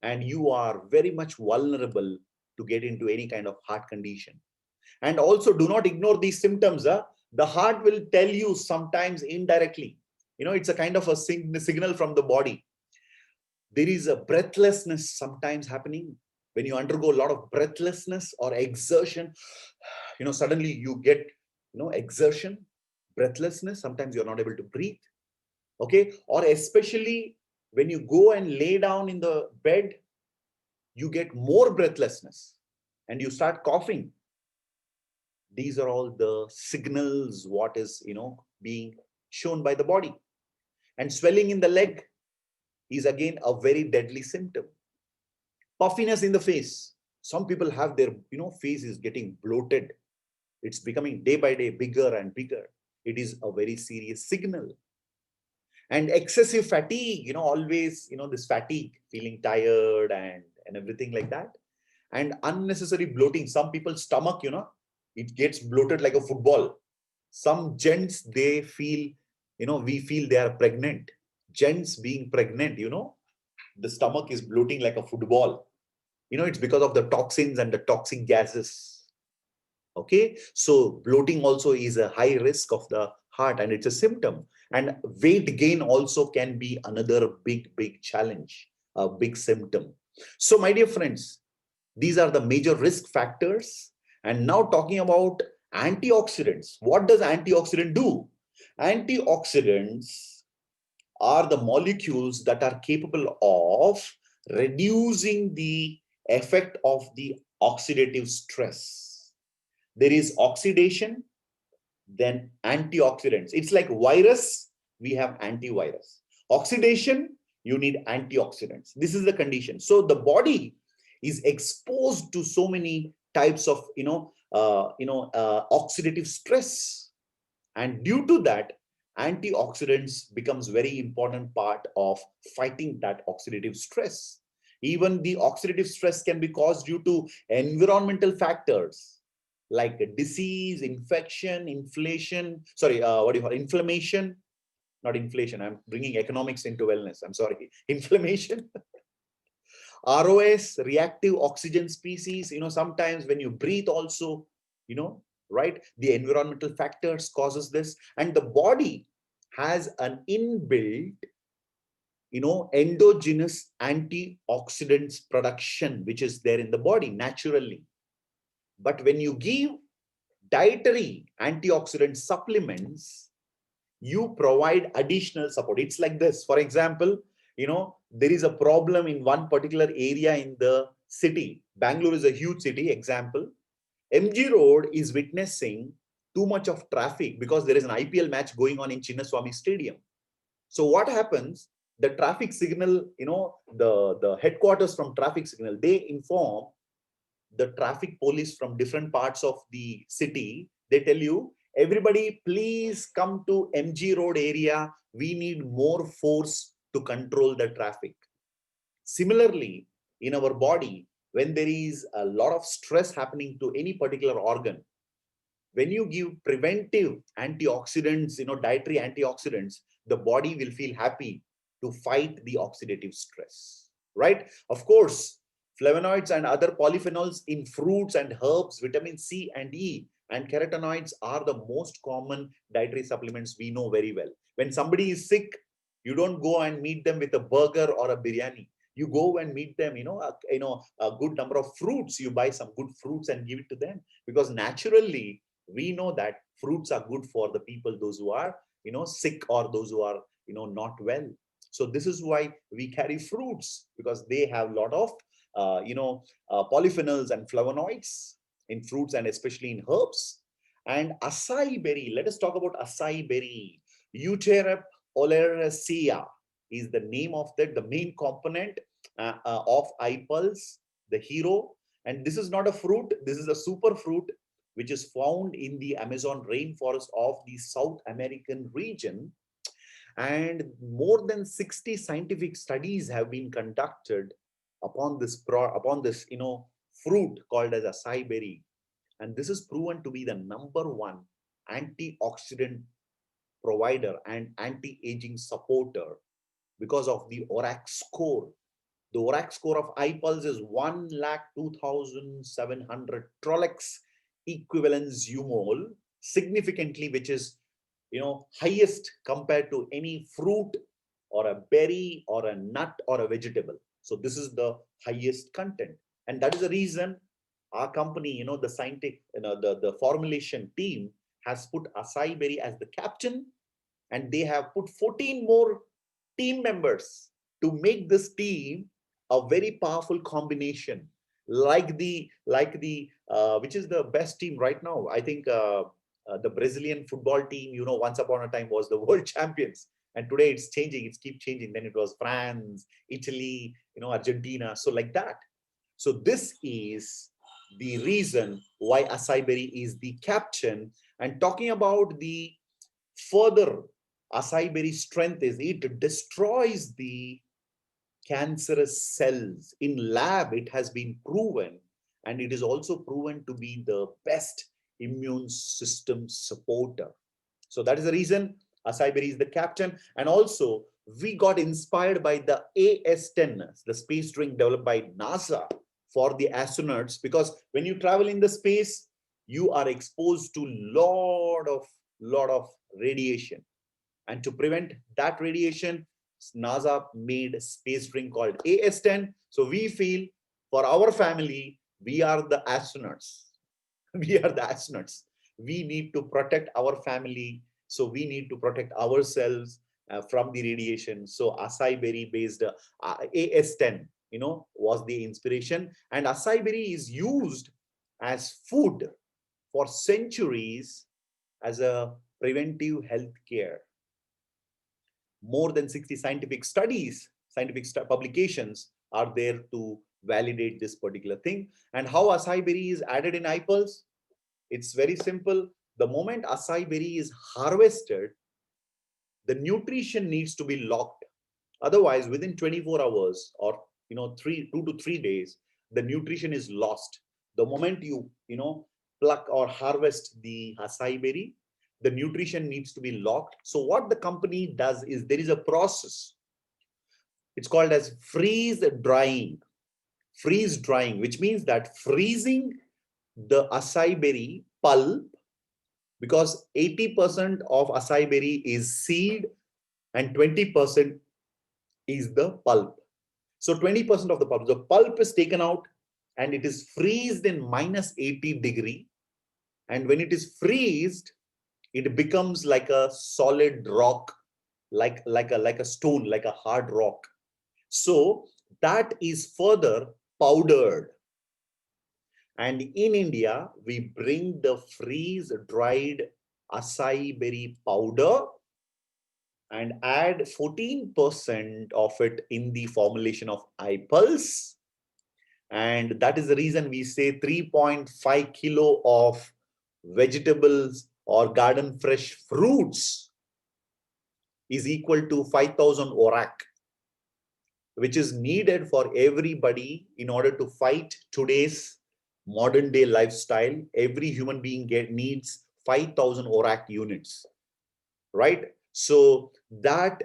and you are very much vulnerable to get into any kind of heart condition. And also, do not ignore these symptoms. The heart will tell you sometimes indirectly. It's a kind of a signal from the body. There is a breathlessness sometimes happening. When you undergo a lot of breathlessness or exertion, suddenly you get, exertion, breathlessness. Sometimes you're not able to breathe. Okay. Or especially when you go and lay down in the bed, you get more breathlessness and you start coughing. These are all the signals what is, being shown by the body. And swelling in the leg is again a very deadly symptom. Puffiness in the face. Some people have their, face is getting bloated. It's becoming day by day bigger and bigger. It is a very serious signal. And excessive fatigue, always, this fatigue, feeling tired and everything like that. And unnecessary bloating. Some people's stomach, it gets bloated like a football. Some gents, they feel, we feel they are pregnant. Gents being pregnant, the stomach is bloating like a football. It's because of the toxins and the toxic gases. Okay, so bloating also is a high risk of the heart, and it's a symptom. And weight gain also can be another big challenge, a big symptom. So my dear friends, these are the major risk factors. And now talking about antioxidants. What does antioxidant do? Antioxidants are the molecules that are capable of reducing the effect of the oxidative stress. There is oxidation, then antioxidants. It's like virus, we have antivirus. Oxidation, you need antioxidants. This is the condition. So the body is exposed to so many types of oxidative stress, and due to that, antioxidants becomes very important part of fighting that oxidative stress. Even the oxidative stress can be caused due to environmental factors like disease, infection, inflation, inflammation, not inflation. I'm bringing economics into wellness. I'm sorry, inflammation. ROS, reactive oxygen species, sometimes when you breathe also, right? The environmental factors causes this, and the body has an inbuilt, endogenous antioxidants production, which is there in the body naturally. But when you give dietary antioxidant supplements, you provide additional support. It's like this. For example, there is a problem in one particular area in the city. Bangalore is a huge city, example. MG Road is witnessing too much of traffic because there is an IPL match going on in Chinnaswamy Stadium. So what happens? The traffic signal, the headquarters from traffic signal, they inform the traffic police from different parts of the city. They tell you, everybody, please come to MG Road area. We need more force to control the traffic. Similarly, in our body, when there is a lot of stress happening to any particular organ, when you give preventive antioxidants, dietary antioxidants, the body will feel happy to fight the oxidative stress, right? Of course, flavonoids and other polyphenols in fruits and herbs, vitamin C and E, and carotenoids are the most common dietary supplements we know very well. When somebody is sick, you don't go and meet them with a burger or a biryani. You go and meet them, a good number of fruits. You buy some good fruits and give it to them, because naturally we know that fruits are good for the people, those who are, sick, or those who are, not well. So this is why we carry fruits, because they have a lot of, polyphenols and flavonoids in fruits and especially in herbs. And acai berry, let us talk about acai berry. Euterup oleracea is the name of that, the main component of iPulse, the hero. And this is not a fruit, this is a super fruit which is found in the Amazon rainforest of the South American region. And more than 60 scientific studies have been conducted upon this fruit called as acai berry. And this is proven to be the #1 antioxidant provider and anti-aging supporter because of the ORAC score. The ORAC score of iPulse is 1,02,700 Trolex equivalence umol, significantly, which is, highest compared to any fruit or a berry or a nut or a vegetable. So this is the highest content. And that is the reason our company, the scientific, the formulation team has put acai berry as the captain, and they have put 14 more team members to make this team a very powerful combination, like the which is the best team right now. I think the Brazilian football team, once upon a time was the world champions, and today it's changing, it's keep changing. Then it was France, Italy, Argentina, so like that. So this is the reason why acai berry is the captain. And talking about the further acai berry strength is it destroys the cancerous cells. In lab, it has been proven, and it is also proven to be the best immune system supporter. So that is the reason acai berry is the captain. And also, we got inspired by the AS10, the space drink developed by NASA for the astronauts, because when you travel in the space, you are exposed to lot of radiation. And to prevent that radiation, NASA made a space drink called AS10. So we feel for our family, we are the astronauts. We are the astronauts. We need to protect our family. So we need to protect ourselves from the radiation. So acai berry based AS10, was the inspiration. And acai berry is used as food for centuries as a preventive health care. More than 60 scientific studies, publications are there to validate this particular thing. And how acai berry is added in iPulse? It's very simple. The moment acai berry is harvested, the nutrition needs to be locked. Otherwise, within 24 hours or 2 to 3 days, the nutrition is lost. The moment you pluck or harvest the acai berry, the nutrition needs to be locked. So what the company does is there is a process. It's called as freeze drying. Freeze drying, which means that freezing the acai berry pulp, because 80% of acai berry is seed and 20% is the pulp. So 20% of the pulp is taken out and it is freezed in minus 80 degree. And when it is freezed, it becomes like a solid rock, like a stone, like a hard rock. So that is further powdered. And in India, we bring the freeze-dried acai berry powder and add 14% of it in the formulation of iPulse. And that is the reason we say 3.5 kilo of vegetables or garden fresh fruits is equal to 5,000 ORAC, which is needed for everybody in order to fight today's modern day lifestyle. Every human being needs 5,000 ORAC units, right? So that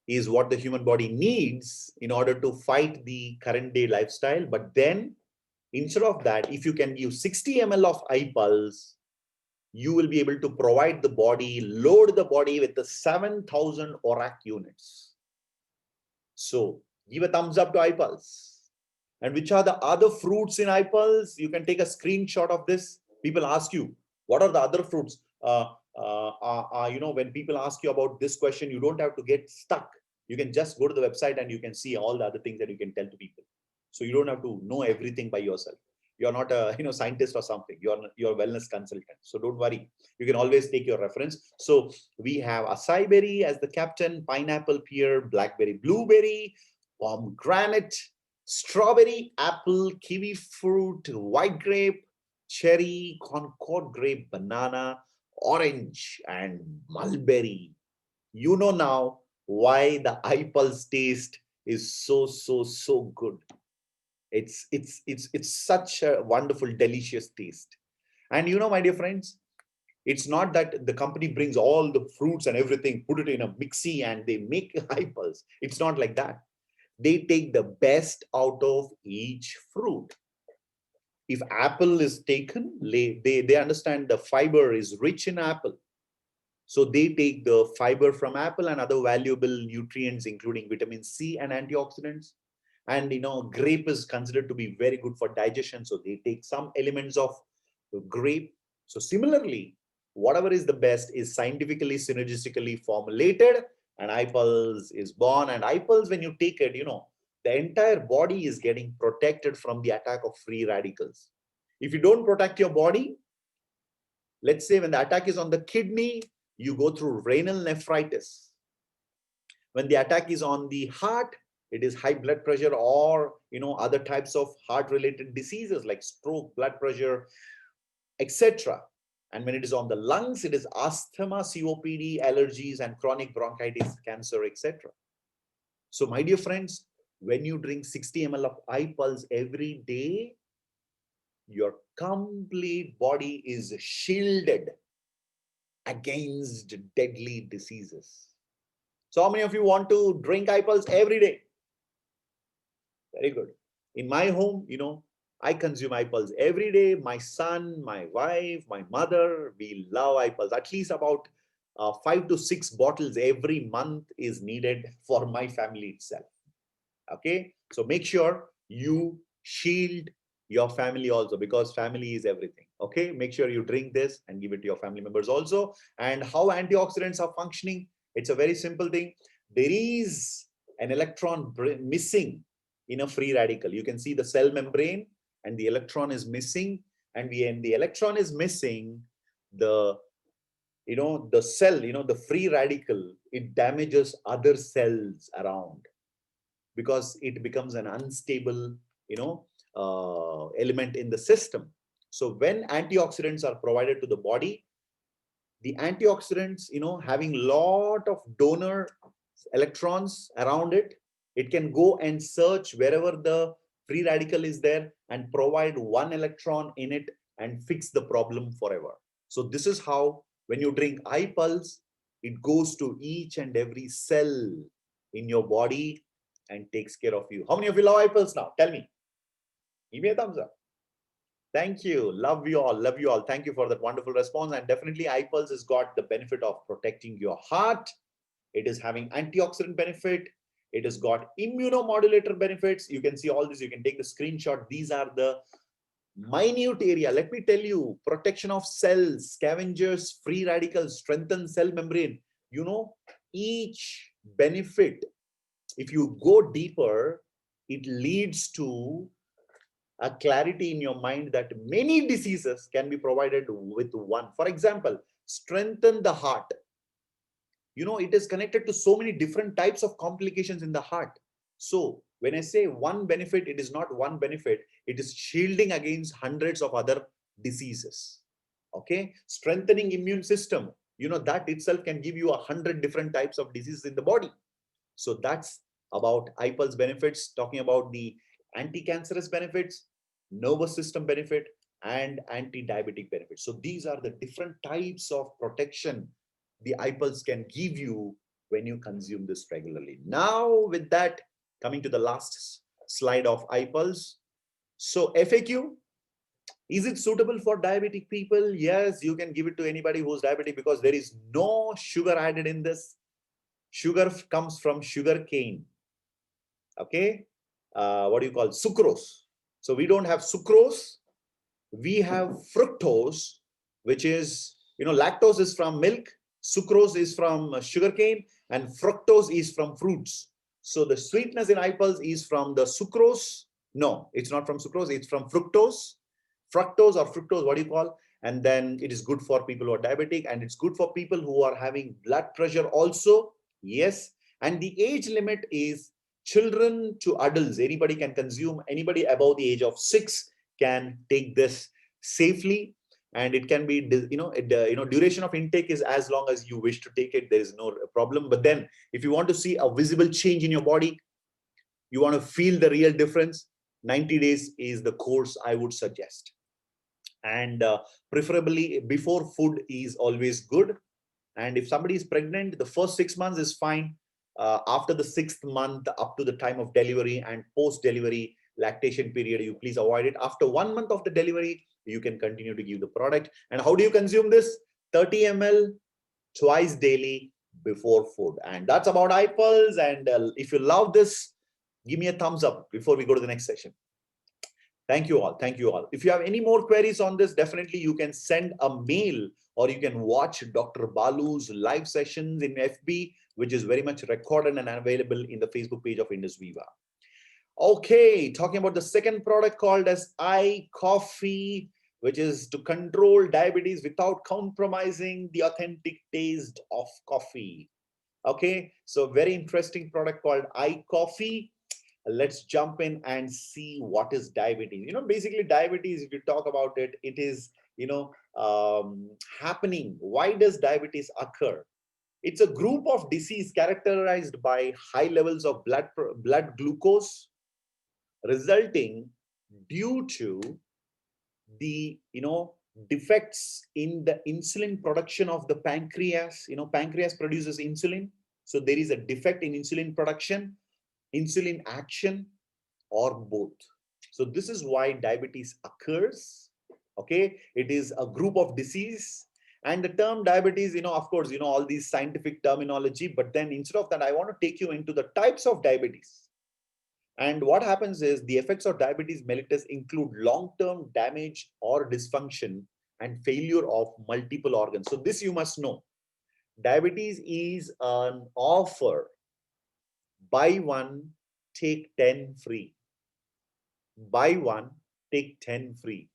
is what the human body needs in order to fight the current day lifestyle. But then instead of that, if you can give 60 ml of iPulse, you will be able to provide the body, load the body with the 7,000 ORAC units. So give a thumbs up to iPulse. And which are the other fruits in iPulse? You can take a screenshot of this. People ask you, what are the other fruits? When people ask you about this question, you don't have to get stuck. You can just go to the website and you can see all the other things that you can tell to people. So you don't have to know everything by yourself. You're not a scientist or something. You're a wellness consultant. So don't worry. You can always take your reference. So we have acai berry as the captain, pineapple, pear, blackberry, blueberry, pomegranate, strawberry, apple, kiwi fruit, white grape, cherry, concord grape, banana, orange, and mulberry. You know now why the iPulse taste is so good. It's such a wonderful, delicious taste. And my dear friends, it's not that the company brings all the fruits and everything, put it in a mixie and they make iPulse. It's not like that. They take the best out of each fruit. If apple is taken, they understand the fiber is rich in apple. So they take the fiber from apple and other valuable nutrients, including vitamin C and antioxidants. And grape is considered to be very good for digestion. So they take some elements of grape. So similarly, whatever is the best is scientifically, synergistically formulated, and iPulse is born. And iPulse, when you take it, the entire body is getting protected from the attack of free radicals. If you don't protect your body, let's say when the attack is on the kidney, you go through renal nephritis. When the attack is on the heart, it is high blood pressure or other types of heart related diseases like stroke, blood pressure, etc. And when it is on the lungs, it is asthma, COPD, allergies, and chronic bronchitis, cancer, etc. So, my dear friends, when you drink 60 ml of iPulse every day, your complete body is shielded against deadly diseases. So, how many of you want to drink iPulse every day? Very good. In my home, I consume iPulse every day. My son, my wife, my mother, we love iPulse. At least about 5 to 6 bottles every month is needed for my family itself. Okay, so make sure you shield your family also, because family is everything. Okay, make sure you drink this and give it to your family members also. And how antioxidants are functioning, it's a very simple thing. There is an electron missing in a free radical. You can see the cell membrane and the electron is missing, and when the electron is missing, the the cell, the free radical, it damages other cells around, because it becomes an unstable element in the system. So when antioxidants are provided to the body, the antioxidants having lot of donor electrons around it, it can go and search wherever the free radical is there and provide one electron in it and fix the problem forever. So this is how, when you drink iPulse, it goes to each and every cell in your body and takes care of you. How many of you love iPulse now? Tell me. Give me a thumbs up. Thank you. Love you all. Love you all. Thank you for that wonderful response. And definitely iPulse has got the benefit of protecting your heart. It is having antioxidant benefit. It has got immunomodulator benefits. You can see all this. You can take the screenshot. These are the minute area. Let me tell you, protection of cells, scavengers, free radicals, strengthen cell membrane. Each benefit, if you go deeper, it leads to a clarity in your mind that many diseases can be provided with one. For example, strengthen the heart. It is connected to so many different types of complications in the heart. So when I say one benefit, it is not one benefit. It is shielding against hundreds of other diseases. Okay, strengthening immune system. That itself can give you 100 different types of diseases in the body. So that's about iPulse benefits, talking about the anti-cancerous benefits, nervous system benefit, and anti-diabetic benefits. So these are the different types of protection the iPulse can give you when you consume this regularly. Now, with that, coming to the last slide of iPulse. So FAQ, is it suitable for diabetic people? Yes, you can give it to anybody who's diabetic because there is no sugar added in this. Sugar comes from sugar cane. Okay, what do you call sucrose? So we don't have sucrose. We have fructose, which is, lactose is from milk, sucrose is from sugarcane, and fructose is from fruits. So the sweetness in iPulse is from the sucrose. No, it's not from sucrose. It's from fructose. Fructose or fructose, what do you call? And then it is good for people who are diabetic, and it's good for people who are having blood pressure also. Yes. And the age limit is children to adults. Anybody can consume. Anybody above the age of 6 can take this safely, and it can be, duration of intake is as long as you wish to take it. There is no problem. But then if you want to see a visible change in your body, you want to feel the real difference, 90 days is the course I would suggest. And preferably before food is always good. And if somebody is pregnant, the first 6 months is fine. After the 6th month, up to the time of delivery and post-delivery lactation period, you please avoid it. After 1 month of the delivery, you can continue to give the product. And how do you consume this? 30 ml twice daily before food. And that's about iPulse. And if you love this, give me a thumbs up before we go to the next session. Thank you all. Thank you all. If you have any more queries on this, definitely you can send a mail, or you can watch Dr. Balu's live sessions in FB, which is very much recorded and available in the Facebook page of Indus Viva. Okay, talking about the second product called as iCoffee, which is to control diabetes without compromising the authentic taste of coffee. Okay, so very interesting product called iCoffee. let's jump in and see what is diabetes. Basically diabetes, if you talk about it, it is, happening. Why does diabetes occur? It's a group of disease characterized by high levels of blood glucose, resulting due to the defects in the insulin production of the pancreas. Pancreas produces insulin, so there is a defect in insulin production, insulin action, or both. So this is why diabetes occurs. Okay, it is a group of disease. And the term diabetes, of course, all these scientific terminology, but then instead of that, I want to take you into the types of diabetes. And what happens is the effects of diabetes mellitus include long-term damage or dysfunction and failure of multiple organs. So this you must know. Diabetes is an offer. Buy one, take 10 free. Buy one, take 10 free.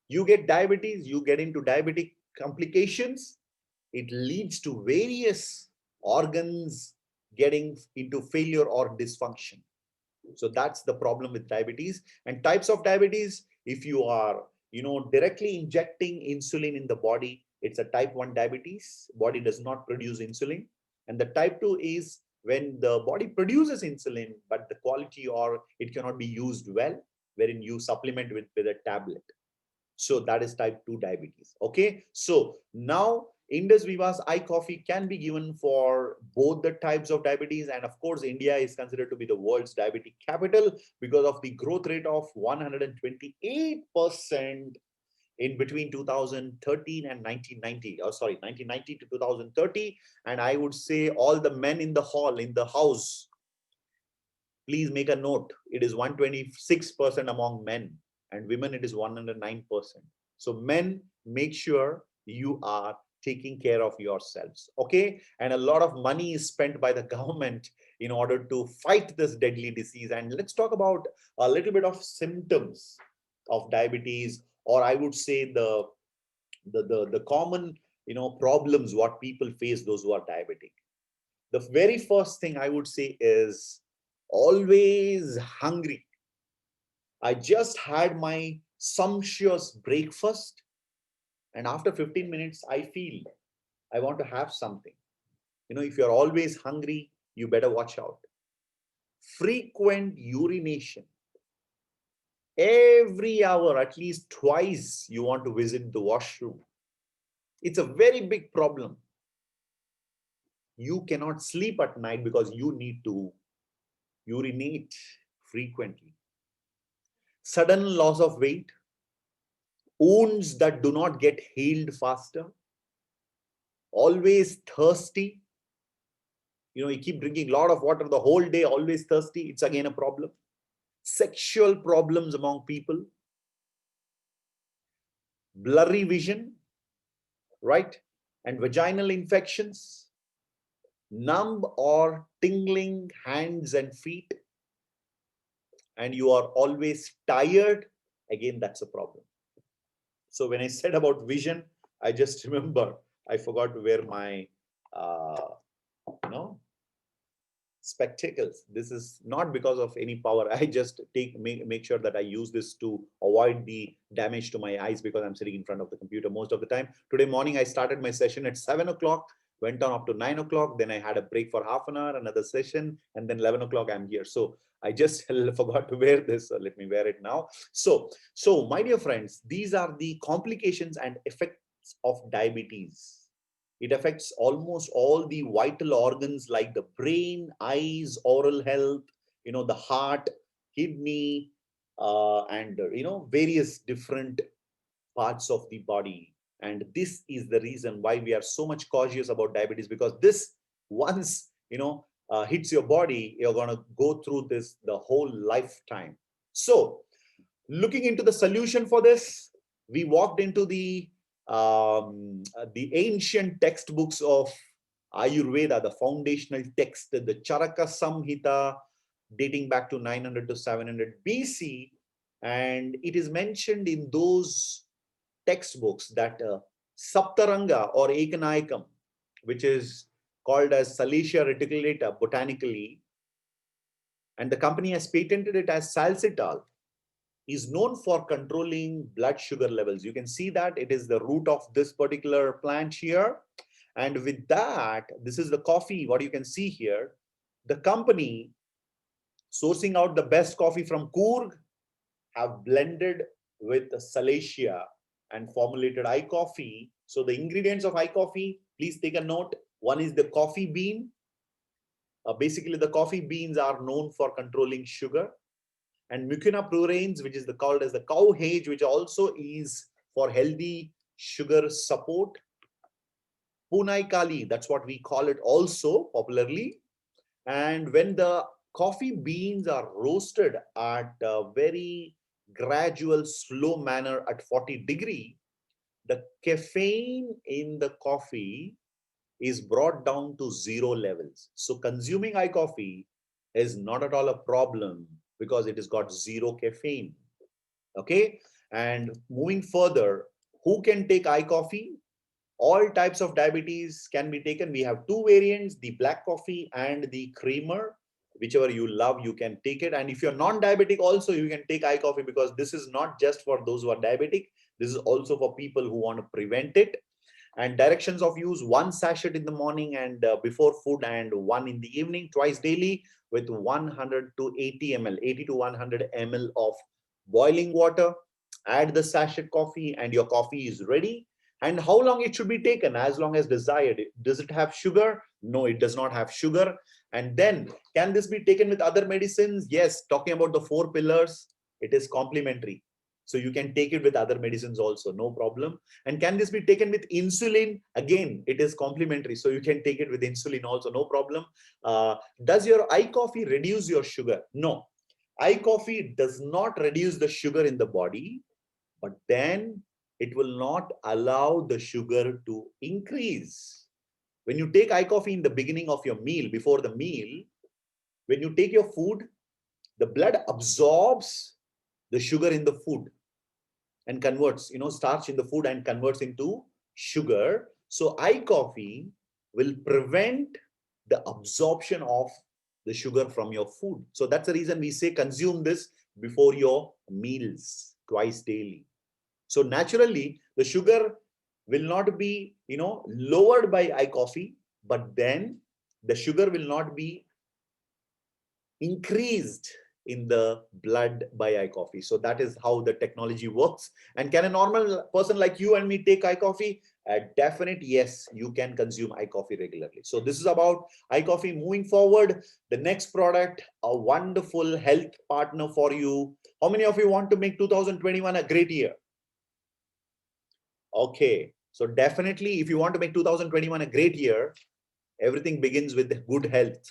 You get diabetes, you get into diabetic complications. It leads to various organs getting into failure or dysfunction. So that's the problem with diabetes. And types of diabetes, if you are, directly injecting insulin in the body, it's a type 1 diabetes. Body does not produce insulin. And the type 2 is when the body produces insulin, but the quality or it cannot be used well, wherein you supplement with a tablet. So that is type 2 diabetes. Okay. So now Indus Vivas Eye Coffee can be given for both the types of diabetes. And of course, India is considered to be the world's diabetic capital because of the growth rate of 128% in between 2013 and 1990, or sorry, 1990 to 2030. And I would say all the men in the house, please make a note. It is 126% among men, and women it is 109%. So men, make sure you are taking care of yourselves. Okay. And a lot of money is spent by the government in order to fight this deadly disease. And let's talk about a little bit of symptoms of diabetes, or I would say the common problems what people face, those who are diabetic. The very first thing I would say is always hungry. I just had my sumptuous breakfast, and after 15 minutes, I feel I want to have something. If you're always hungry, you better watch out. Frequent urination. Every hour, at least twice, you want to visit the washroom. It's a very big problem. You cannot sleep at night because you need to urinate frequently. Sudden loss of weight, wounds that do not get healed faster, always thirsty. You keep drinking a lot of water the whole day, always thirsty. It's again a problem. Sexual problems among people, blurry vision, right? And vaginal infections, numb or tingling hands and feet, and you are always tired. Again, that's a problem. So when I said about vision, I just remember I forgot to wear my spectacles. This is not because of any power. I just make sure that I use this to avoid the damage to my eyes because I'm sitting in front of the computer most of the time. Today morning, I started my session at 7 o'clock, went on up to 9 o'clock. Then I had a break for half an hour, another session, and then 11 o'clock, I'm here. So I just forgot to wear this. So let me wear it now. So my dear friends, these are the complications and effects of diabetes. It affects almost all the vital organs like the brain, eyes, oral health, the heart, kidney, and various different parts of the body. And this is the reason why we are so much cautious about diabetes, because this once hits your body, you're going to go through this the whole lifetime. So looking into the solution for this, we walked into the ancient textbooks of Ayurveda, the foundational text, the Charaka Samhita, dating back to 900 to 700 BC. And it is mentioned in those textbooks that Saptaranga or Ekanayakam, which is called as Salacia reticulata botanically, and the company has patented it as Salcital, is known for controlling blood sugar levels. You can see that it is the root of this particular plant here. And with that, this is the coffee, what you can see here. The company sourcing out the best coffee from Coorg have blended with Salacia and formulated iCoffee. So the ingredients of iCoffee, please take a note. One is the coffee bean. Basically, the coffee beans are known for controlling sugar. And Mucuna pruriens, which is called as the cow hage, which also is for healthy sugar support. Punai Kali, that's what we call it also popularly. And when the coffee beans are roasted at a very gradual, slow manner at 40°, the caffeine in the coffee is brought down to 0 levels. So consuming iCoffee is not at all a problem because it has got 0 caffeine. Okay. And moving further, who can take iCoffee? All types of diabetes can be taken. We have 2 variants, the black coffee and the creamer. Whichever you love, you can take it. And if you're non-diabetic also, you can take iCoffee, because this is not just for those who are diabetic. This is also for people who want to prevent it. And directions of use: 1 sachet in the morning and before food, and 1 in the evening, twice daily, with 100 to 80 ml, 80 to 100 ml of boiling water. Add the sachet coffee and your coffee is ready. And how long it should be taken? As long as desired. Does it have sugar? No, it does not have sugar. And then, can this be taken with other medicines? Yes, talking about the 4 pillars, it is complementary. So you can take it with other medicines also, no problem. And can this be taken with insulin? Again, it is complementary. So you can take it with insulin also, no problem. Does your iCoffee reduce your sugar? No. iCoffee does not reduce the sugar in the body, but then it will not allow the sugar to increase. When you take iCoffee in the beginning of your meal, before the meal, when you take your food, the blood absorbs the sugar in the food and converts, starch in the food and converts into sugar. So iCoffee will prevent the absorption of the sugar from your food. So that's the reason we say consume this before your meals twice daily. So naturally, the sugar will not be, lowered by iCoffee, but then the sugar will not be increased in the blood by iCoffee. So that is how the technology works. And can a normal person like you and me take iCoffee? A definite yes, you can consume iCoffee regularly. So this is about iCoffee. Moving forward, the next product, a wonderful health partner for you. How many of you want to make 2021 a great year? Okay, so definitely if you want to make 2021 a great year, everything begins with good health,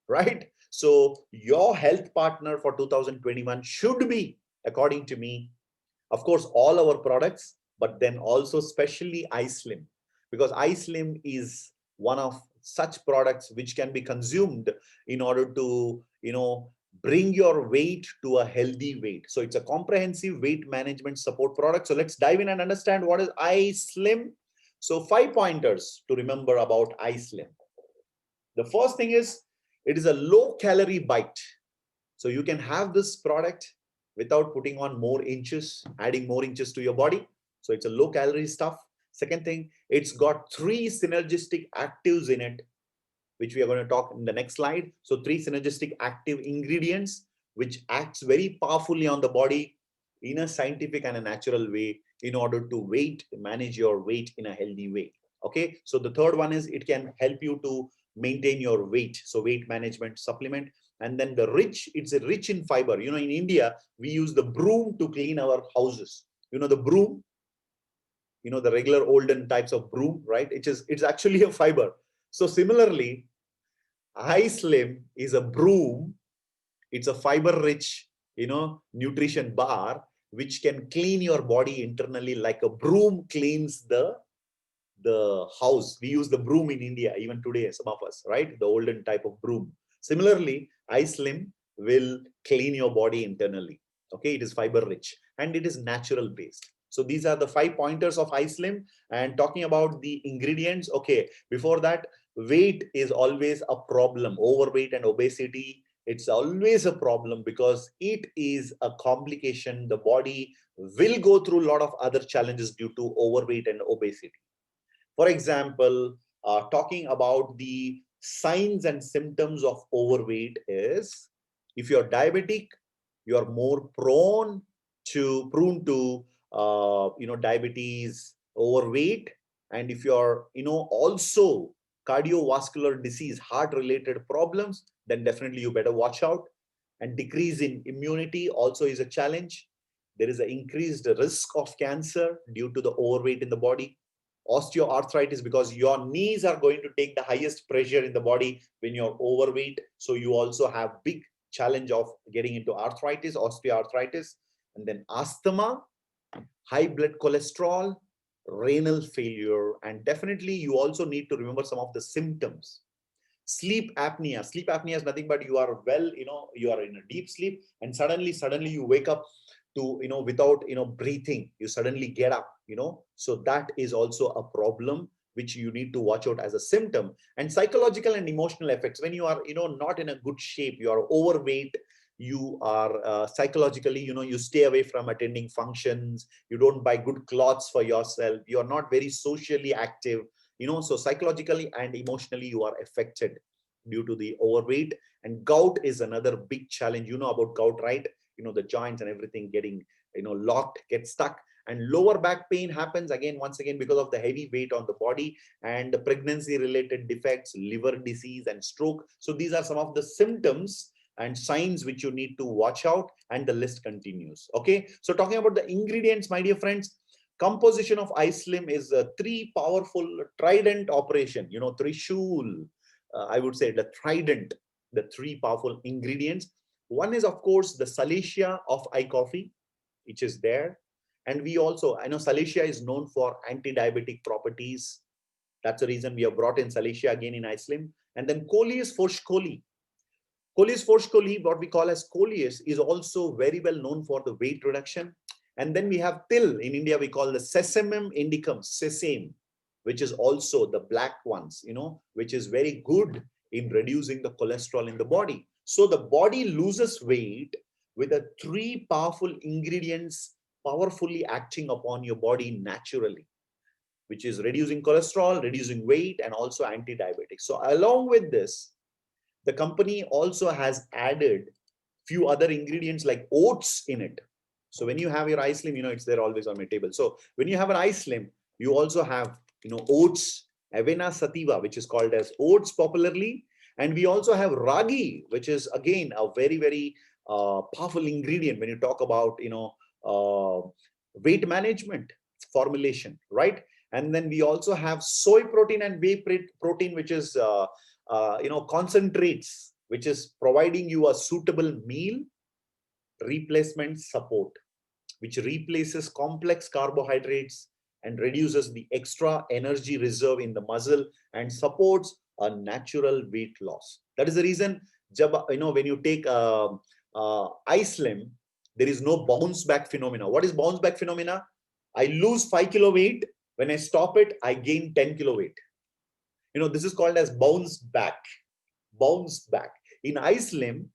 right? So your health partner for 2021 should be, according to me, of course, all our products, but then also especially iSlim, because iSlim is one of such products which can be consumed in order to, bring your weight to a healthy weight. So it's a comprehensive weight management support product. So let's dive in and understand what is iSlim. So 5 pointers to remember about iSlim. The first thing is, it is a low calorie bite. So you can have this product without putting on more inches, adding more inches to your body. So it's a low calorie stuff. Second thing, it's got 3 synergistic actives in it, which we are going to talk in the next slide. So 3 synergistic active ingredients, which acts very powerfully on the body in a scientific and a natural way in order to manage your weight in a healthy way. Okay. So the third one is, it can help you to maintain your weight. So weight management supplement. And then it's rich in fiber. In India, we use the broom to clean our houses. The broom, the regular olden types of broom, right? It's actually a fiber. So similarly, iSlim is a broom. It's a fiber rich, nutrition bar, which can clean your body internally like a broom cleans the house. We use the broom in India, even today, some of us, right? The olden type of broom. Similarly, iSlim will clean your body internally. Okay, it is fiber rich and it is natural based. So these are the 5 pointers of iSlim. And talking about the ingredients, okay, before that, weight is always a problem. Overweight and obesity It's always a problem because it is a complication. The body will go through a lot of other challenges due to overweight and obesity. For example, talking about the signs and symptoms of overweight is, if you're diabetic, you're more prone to diabetes, overweight. And if you're also cardiovascular disease, heart related problems, then definitely you better watch out. And decrease in immunity also is a challenge. There is an increased risk of cancer due to the overweight in the body. Osteoarthritis, because your knees are going to take the highest pressure in the body when you're overweight, so you also have big challenge of getting into arthritis, osteoarthritis. And then asthma, high blood cholesterol, renal failure. And definitely you also need to remember some of the symptoms. Sleep apnea. Sleep apnea is nothing but you are you are in a deep sleep, and suddenly you wake up to without breathing, you suddenly get up, so that is also a problem which you need to watch out as a symptom. And psychological and emotional effects, when you are not in a good shape, you are overweight, you are psychologically, you stay away from attending functions, you don't buy good clothes for yourself, you are not very socially active, so psychologically and emotionally you are affected due to the overweight. And gout is another big challenge. You know about gout, right? The joints and everything getting locked, get stuck. And lower back pain happens again, once again, because of the heavy weight on the body, and the pregnancy related defects, liver disease and stroke. So these are some of the symptoms and signs which you need to watch out, and the list continues. Okay, so talking about the ingredients, my dear friends, composition of iSlim is a three powerful trident operation, trishul, I would say the trident, the three powerful ingredients. One is, of course, the Salacia of iCoffee, which is there. And we also, I know Salacia is known for anti-diabetic properties. That's the reason we have brought in Salacia again in iSlim. And then Coleus forscholi. Coleus forscholi, what we call as Coleus, is also very well known for the weight reduction. And then we have till, in India, we call the Sesamum indicum, sesame, which is also the black ones, which is very good in reducing the cholesterol in the body. So the body loses weight with the three powerful ingredients powerfully acting upon your body naturally, which is reducing cholesterol, reducing weight, and also anti-diabetic. So along with this, the company also has added few other ingredients like oats in it. So when you have your iSlim, it's there always on my table. So when you have an iSlim, you also have, oats, avena sativa, which is called as oats popularly. And we also have ragi, which is again a very, very powerful ingredient when you talk about, weight management formulation, right? And then we also have soy protein and whey protein, which is, concentrates, which is providing you a suitable meal replacement support, which replaces complex carbohydrates and reduces the extra energy reserve in the muscle and supports a natural weight loss. That is the reason, when you take iSlim, there is no bounce back phenomena. What is bounce back phenomena? I lose 5 kilo weight. When I stop it, I gain 10 kilo weight. This is called as bounce back. Bounce back. In iSlim,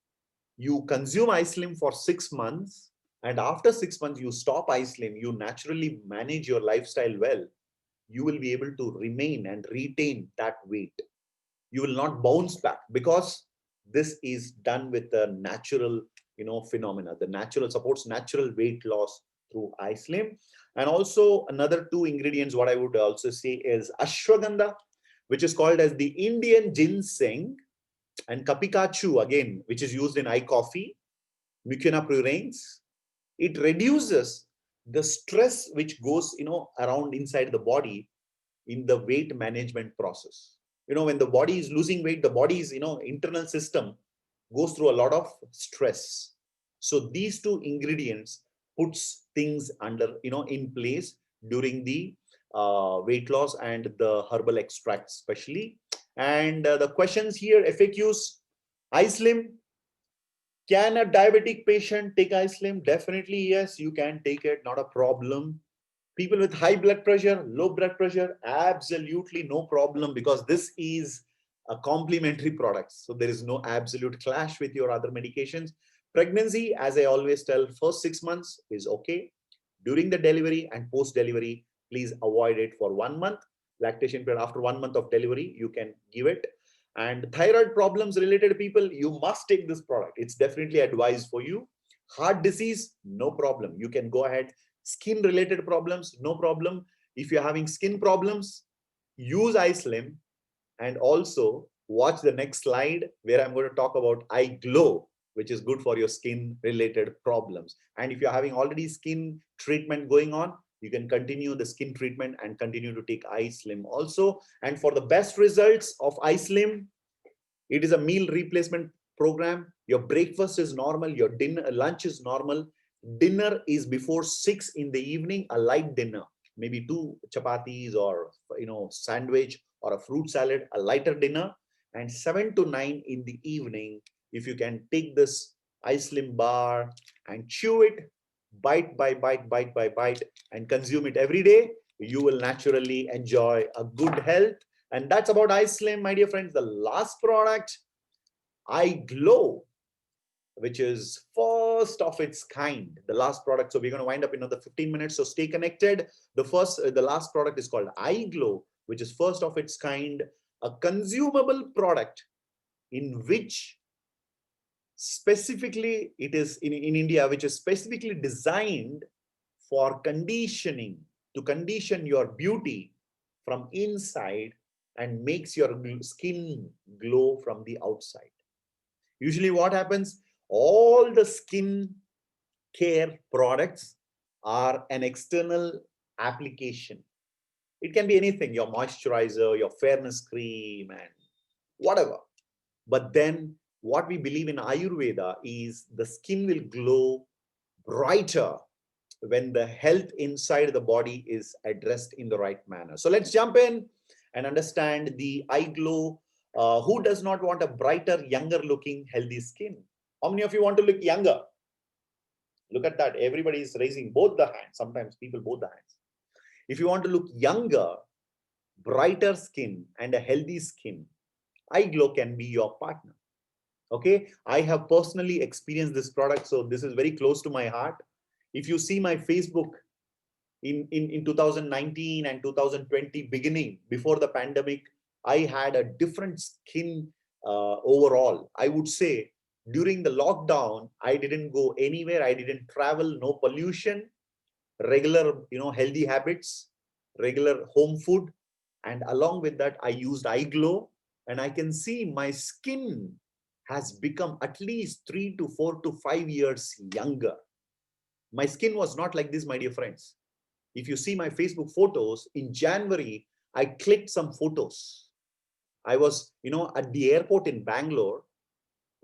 you consume iSlim for 6 months, and after 6 months you stop iSlim, you naturally manage your lifestyle well, you will be able to remain and retain that weight. You will not bounce back, because this is done with the natural phenomena. The natural supports natural weight loss through iSlim. And also another two ingredients, what I would also say is ashwagandha, which is called as the Indian ginseng, and kapikachu, again, which is used in iCoffee, mucuna pruriens. It reduces the stress which goes around inside the body in the weight management process. When the body is losing weight, the body's internal system goes through a lot of stress. So these two ingredients puts things under in place during the weight loss and the herbal extracts especially. And the questions here, FAQs: iSlim, can a diabetic patient take iSlim? Definitely yes, you can take it, not a problem. People with high blood pressure, low blood pressure, absolutely no problem, because this is complementary products. So there is no absolute clash with your other medications. Pregnancy, as I always tell, first 6 months is okay. During the delivery and post delivery, please avoid it for 1 month. Lactation period after 1 month of delivery, you can give it. And thyroid problems related people, you must take this product. It's definitely advised for you. Heart disease, no problem. You can go ahead. Skin related problems, no problem. If you're having skin problems, use iSlim. And also watch the next slide where I'm going to talk about eye glow, which is good for your skin related problems. And if you're having already skin treatment going on, you can continue the skin treatment and continue to take iSlim also. And for the best results of iSlim, it is a meal replacement program. Your breakfast is normal, your dinner, lunch is normal. Dinner is before 6 in the evening, a light dinner, maybe 2 chapatis or sandwich or a fruit salad, a lighter dinner. And 7 to 9 in the evening, if you can take this iSlim bar and chew it bite by bite, bite by bite, and consume it every day, you will naturally enjoy a good health. And that's about iSlim, my dear friends. The last product, iGlow, which is first of its kind, the last product. So we're going to wind up in another 15 minutes. So stay connected. The last product is called iGlow, which is first of its kind, a consumable product in which specifically it is in India, which is specifically designed for conditioning, to condition your beauty from inside and makes your skin glow from the outside. Usually what happens, all the skin care products are an external application. It can be anything, your moisturizer, your fairness cream, and whatever. But then what we believe in Ayurveda is the skin will glow brighter when the health inside the body is addressed in the right manner. So let's jump in and understand the iGlow. Who does not want a brighter, younger looking, healthy skin? How many of you want to look younger? Look at that. Everybody is raising both the hands. Sometimes people both the hands. If you want to look younger, brighter skin and a healthy skin, iGlow can be your partner. Okay, I have personally experienced this product, so this is very close to my heart. If you see my Facebook in 2019 and 2020 beginning, before the pandemic, I had a different skin overall. I would say during the lockdown, I didn't go anywhere. I didn't travel, no pollution, regular, healthy habits, regular home food. And along with that, I used iGlow, and I can see my skin has become at least 3 to 4 to 5 years younger. My skin was not like this, my dear friends. If you see my Facebook photos, in January, I clicked some photos. I was, at the airport in Bangalore,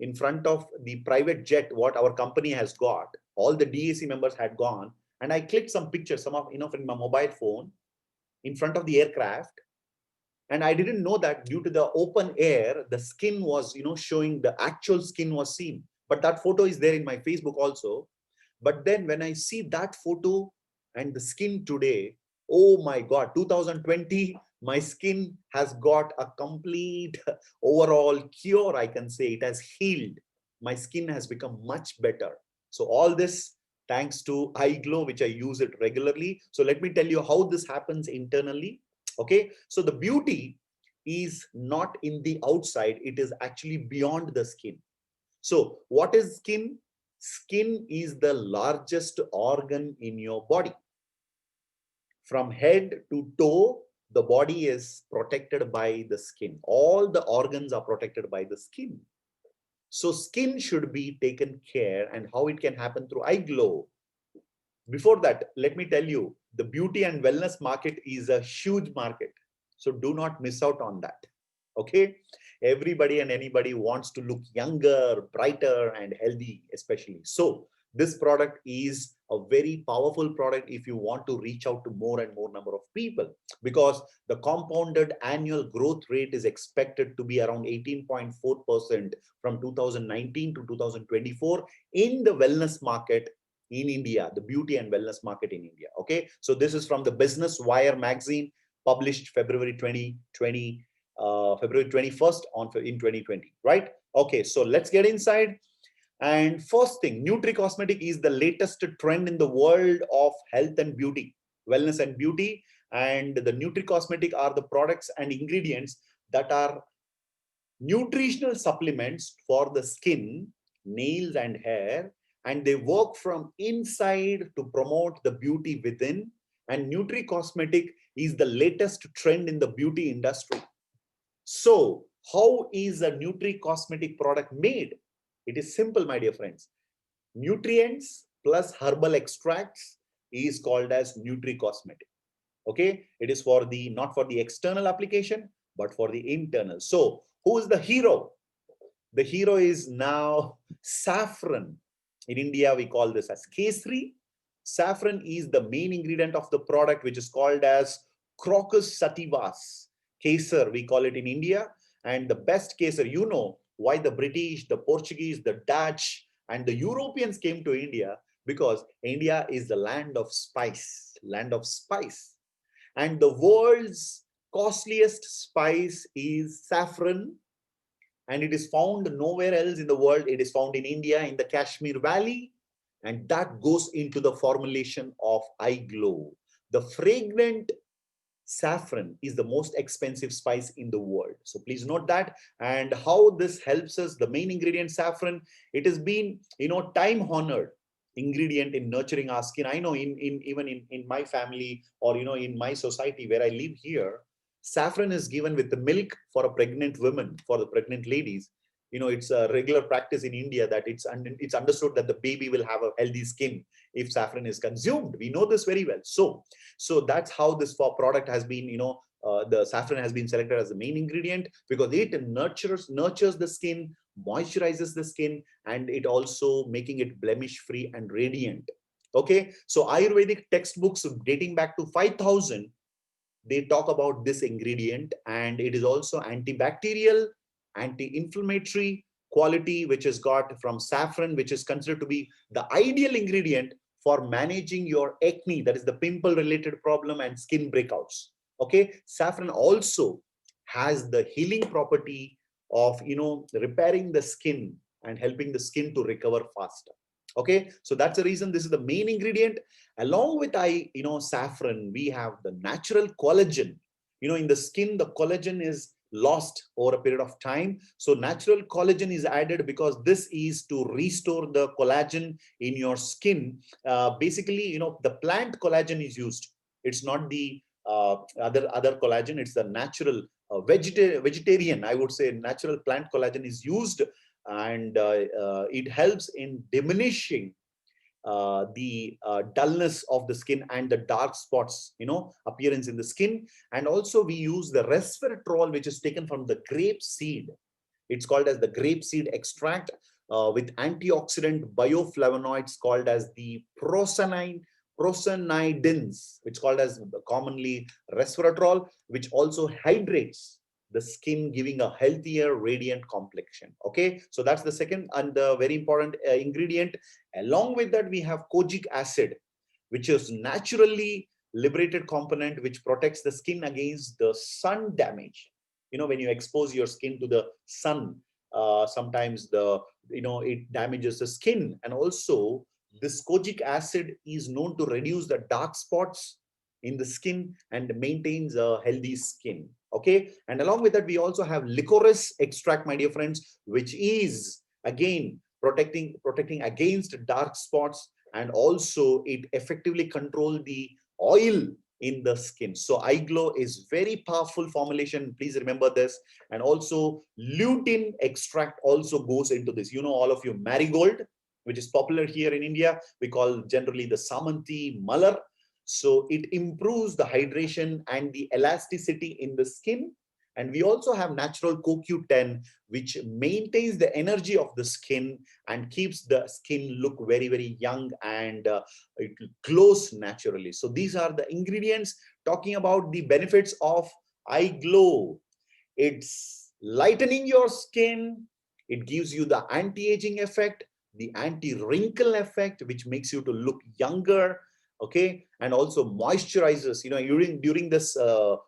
in front of the private jet, what our company has got. All the DAC members had gone, and I clicked some pictures, some of, from my mobile phone, in front of the aircraft. And I didn't know that due to the open air, the skin was, showing, the actual skin was seen. But that photo is there in my Facebook also. But then when I see that photo and the skin today, oh my God, 2020, my skin has got a complete overall cure, I can say. It has healed. My skin has become much better. So all this thanks to iGlow, which I use it regularly. So let me tell you how this happens internally. Okay, so the beauty is not in the outside, it is actually beyond the skin. So what is skin? Skin is the largest organ in your body. From head to toe, the body is protected by the skin. All the organs are protected by the skin. So skin should be taken care, and how it can happen through iGlow. Before that, let me tell you, the beauty and wellness market is a huge market. So do not miss out on that. Okay. Everybody and anybody wants to look younger, brighter, and healthy, especially. So this product is a very powerful product if you want to reach out to more and more number of people, because the compounded annual growth rate is expected to be around 18.4% from 2019 to 2024 in the wellness market in India, the beauty and wellness market in India. Okay. So this is from the Business Wire magazine, published February 2020. February 21st in 2020, right? Okay, so let's get inside. And first thing, Nutri-Cosmetic is the latest trend in the world of health and beauty, wellness and beauty. And the Nutri-Cosmetic are the products and ingredients that are nutritional supplements for the skin, nails, and hair. And they work from inside to promote the beauty within. And Nutri-Cosmetic is the latest trend in the beauty industry. So, how is a Nutri-Cosmetic product made? It is simple, my dear friends. Nutrients plus herbal extracts is called as Nutri-Cosmetic. Okay, it is for the not for the external application, but for the internal. So, who is the hero? The hero is now saffron. In India, we call this as kesri. Saffron is the main ingredient of the product, which is called as Crocus sativas. Kesar, we call it in India. And the best kesar, you know why the British, the Portuguese, the Dutch, and the Europeans came to India, because India is the land of spice, land of spice. And the world's costliest spice is saffron, and it is found nowhere else in the world. It is found in India, in the Kashmir Valley, and that goes into the formulation of eye glow. The fragrant saffron is the most expensive spice in the world. So please note that. And how this helps us, the main ingredient saffron, it has been, time honored ingredient in nurturing our skin. I know even in my family, or in my society where I live here, saffron is given with the milk for a pregnant woman, for the pregnant ladies. It's a regular practice in India that it's understood that the baby will have a healthy skin if saffron is consumed. We know this very well. So that's how this product has been, the saffron has been selected as the main ingredient, because it nurtures the skin, moisturizes the skin, and it also making it blemish free and radiant. Okay, so Ayurvedic textbooks dating back to 5000, they talk about this ingredient, and it is also antibacterial, anti-inflammatory quality, which is got from saffron, which is considered to be the ideal ingredient for managing your acne, that is the pimple related problem, and skin breakouts. Okay, saffron also has the healing property of repairing the skin and helping the skin to recover faster. Okay, so that's the reason this is the main ingredient. Along with saffron, we have the natural collagen. In the skin, the collagen is lost over a period of time. So natural collagen is added because this is to restore the collagen in your skin. Basically, the plant collagen is used. It's not the other collagen. It's the natural vegetarian, I would say, natural plant collagen is used, and it helps in diminishing the dullness of the skin and the dark spots, appearance in the skin. And also we use the resveratrol, which is taken from the grape seed. It's called as the grape seed extract, with antioxidant bioflavonoids called as the prosanidins, which is called as commonly resveratrol, which also hydrates the skin, giving a healthier, radiant complexion. Okay, so that's the second and the very important ingredient. Along with that, we have kojic acid, which is naturally liberated component which protects the skin against the sun damage. When you expose your skin to the sun, sometimes it damages the skin. And also this kojic acid is known to reduce the dark spots in the skin and maintains a healthy skin. Okay, and along with that, we also have licorice extract, my dear friends, which is again protecting against dark spots, and also it effectively control the oil in the skin. So eye glow is very powerful formulation, please remember this. And also lutein extract also goes into this. All of you, marigold, which is popular here in India, we call generally the samanti malar. So it improves the hydration and the elasticity in the skin. And we also have natural CoQ10, which maintains the energy of the skin and keeps the skin look very, very young, and it glows naturally. So these are the ingredients talking about the benefits of eye glow. It's lightening your skin. It gives you the anti-aging effect, the anti-wrinkle effect, which makes you to look younger. Okay, and also moisturizers. During this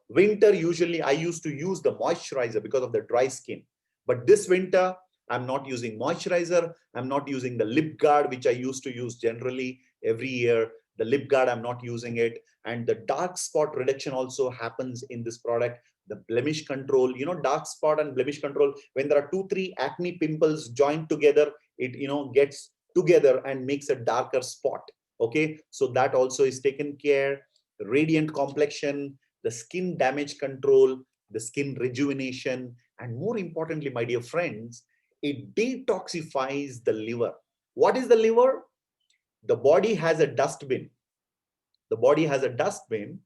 winter, usually I used to use the moisturizer because of the dry skin. But this winter, I'm not using moisturizer. I'm not using the lip guard, which I used to use generally every year. The lip guard, I'm not using it. And the dark spot reduction also happens in this product. The blemish control, dark spot and blemish control, when there are 2-3 acne pimples joined together, it gets together and makes a darker spot. Okay, so that also is taken care. Radiant complexion, the skin damage control, the skin rejuvenation, and more importantly, my dear friends, it detoxifies the liver. What is the liver? The body has a dustbin. The body has a dustbin.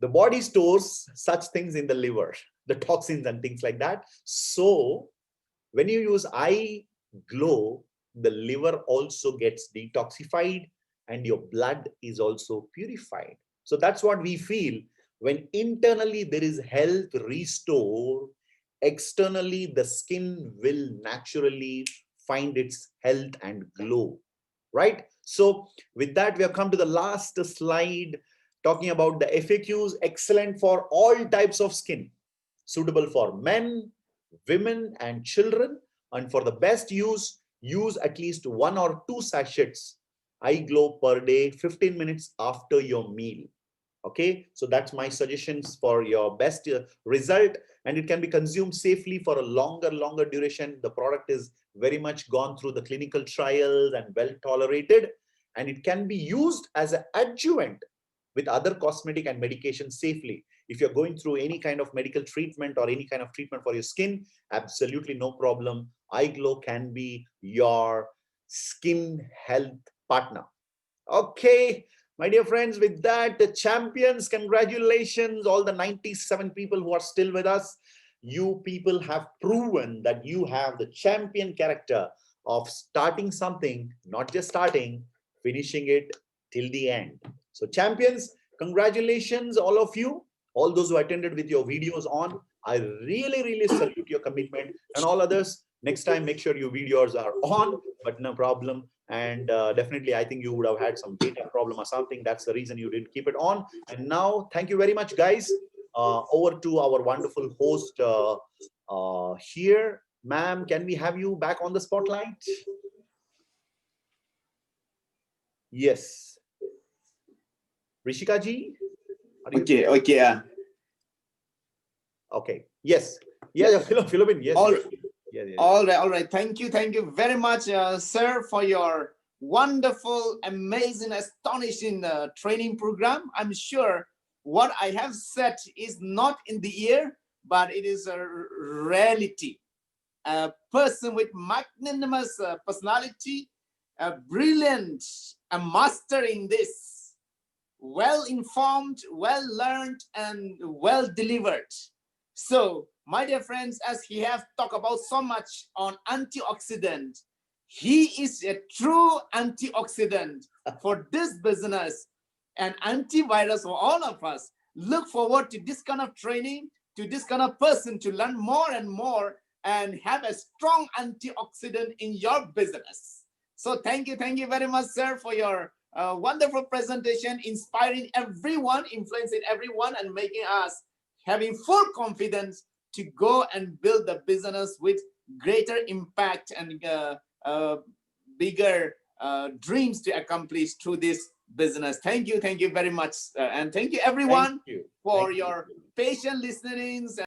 The body stores such things in the liver, the toxins and things like that. So when you use eye glow, the liver also gets detoxified and your blood is also purified. So that's what we feel when internally there is health restored. Externally, the skin will naturally find its health and glow, right? So with that, we have come to the last slide, talking about the FAQs. Excellent for all types of skin, suitable for men, women, and children. And for the best use at least 1 or 2 sachets eye glow per day, 15 minutes after your meal. Okay, so that's my suggestions for your best result, and it can be consumed safely for a longer duration. The product is very much gone through the clinical trials and well tolerated, and it can be used as an adjuvant with other cosmetic and medication safely. If you're going through any kind of medical treatment or any kind of treatment for your skin, absolutely no problem. Eye glow can be your skin health partner. Okay, my dear friends, with that, the champions, congratulations, all the 97 people who are still with us. You people have proven that you have the champion character of starting something, not just starting, finishing it till the end. So champions, congratulations, all of you, all those who attended with your videos on. I really salute your commitment, and all others, next time make sure your videos are on, but no problem. And definitely, I think you would have had some data problem or something. That's the reason you didn't keep it on. And now, thank you very much, guys. Over to our wonderful host here. Ma'am, can we have you back on the spotlight? Yes. Rishika ji? Okay. Okay. Yes. Yeah, Philomene, yes. All right. Thank you very much, sir, for your wonderful, amazing, astonishing training program. I'm sure what I have said is not in the air, but it is a reality. A person with magnanimous personality, a brilliant, a master in this, well informed, well learned, and well delivered. So, my dear friends, as he have talked about so much on antioxidant, he is a true antioxidant for this business and antivirus for all of us. Look forward to this kind of training, to this kind of person to learn more and more and have a strong antioxidant in your business. So thank you very much, sir, for your wonderful presentation, inspiring everyone, influencing everyone, and making us having full confidence to go and build the business with greater impact and bigger dreams to accomplish through this business. Thank you very much. And thank you everyone for your patient listenings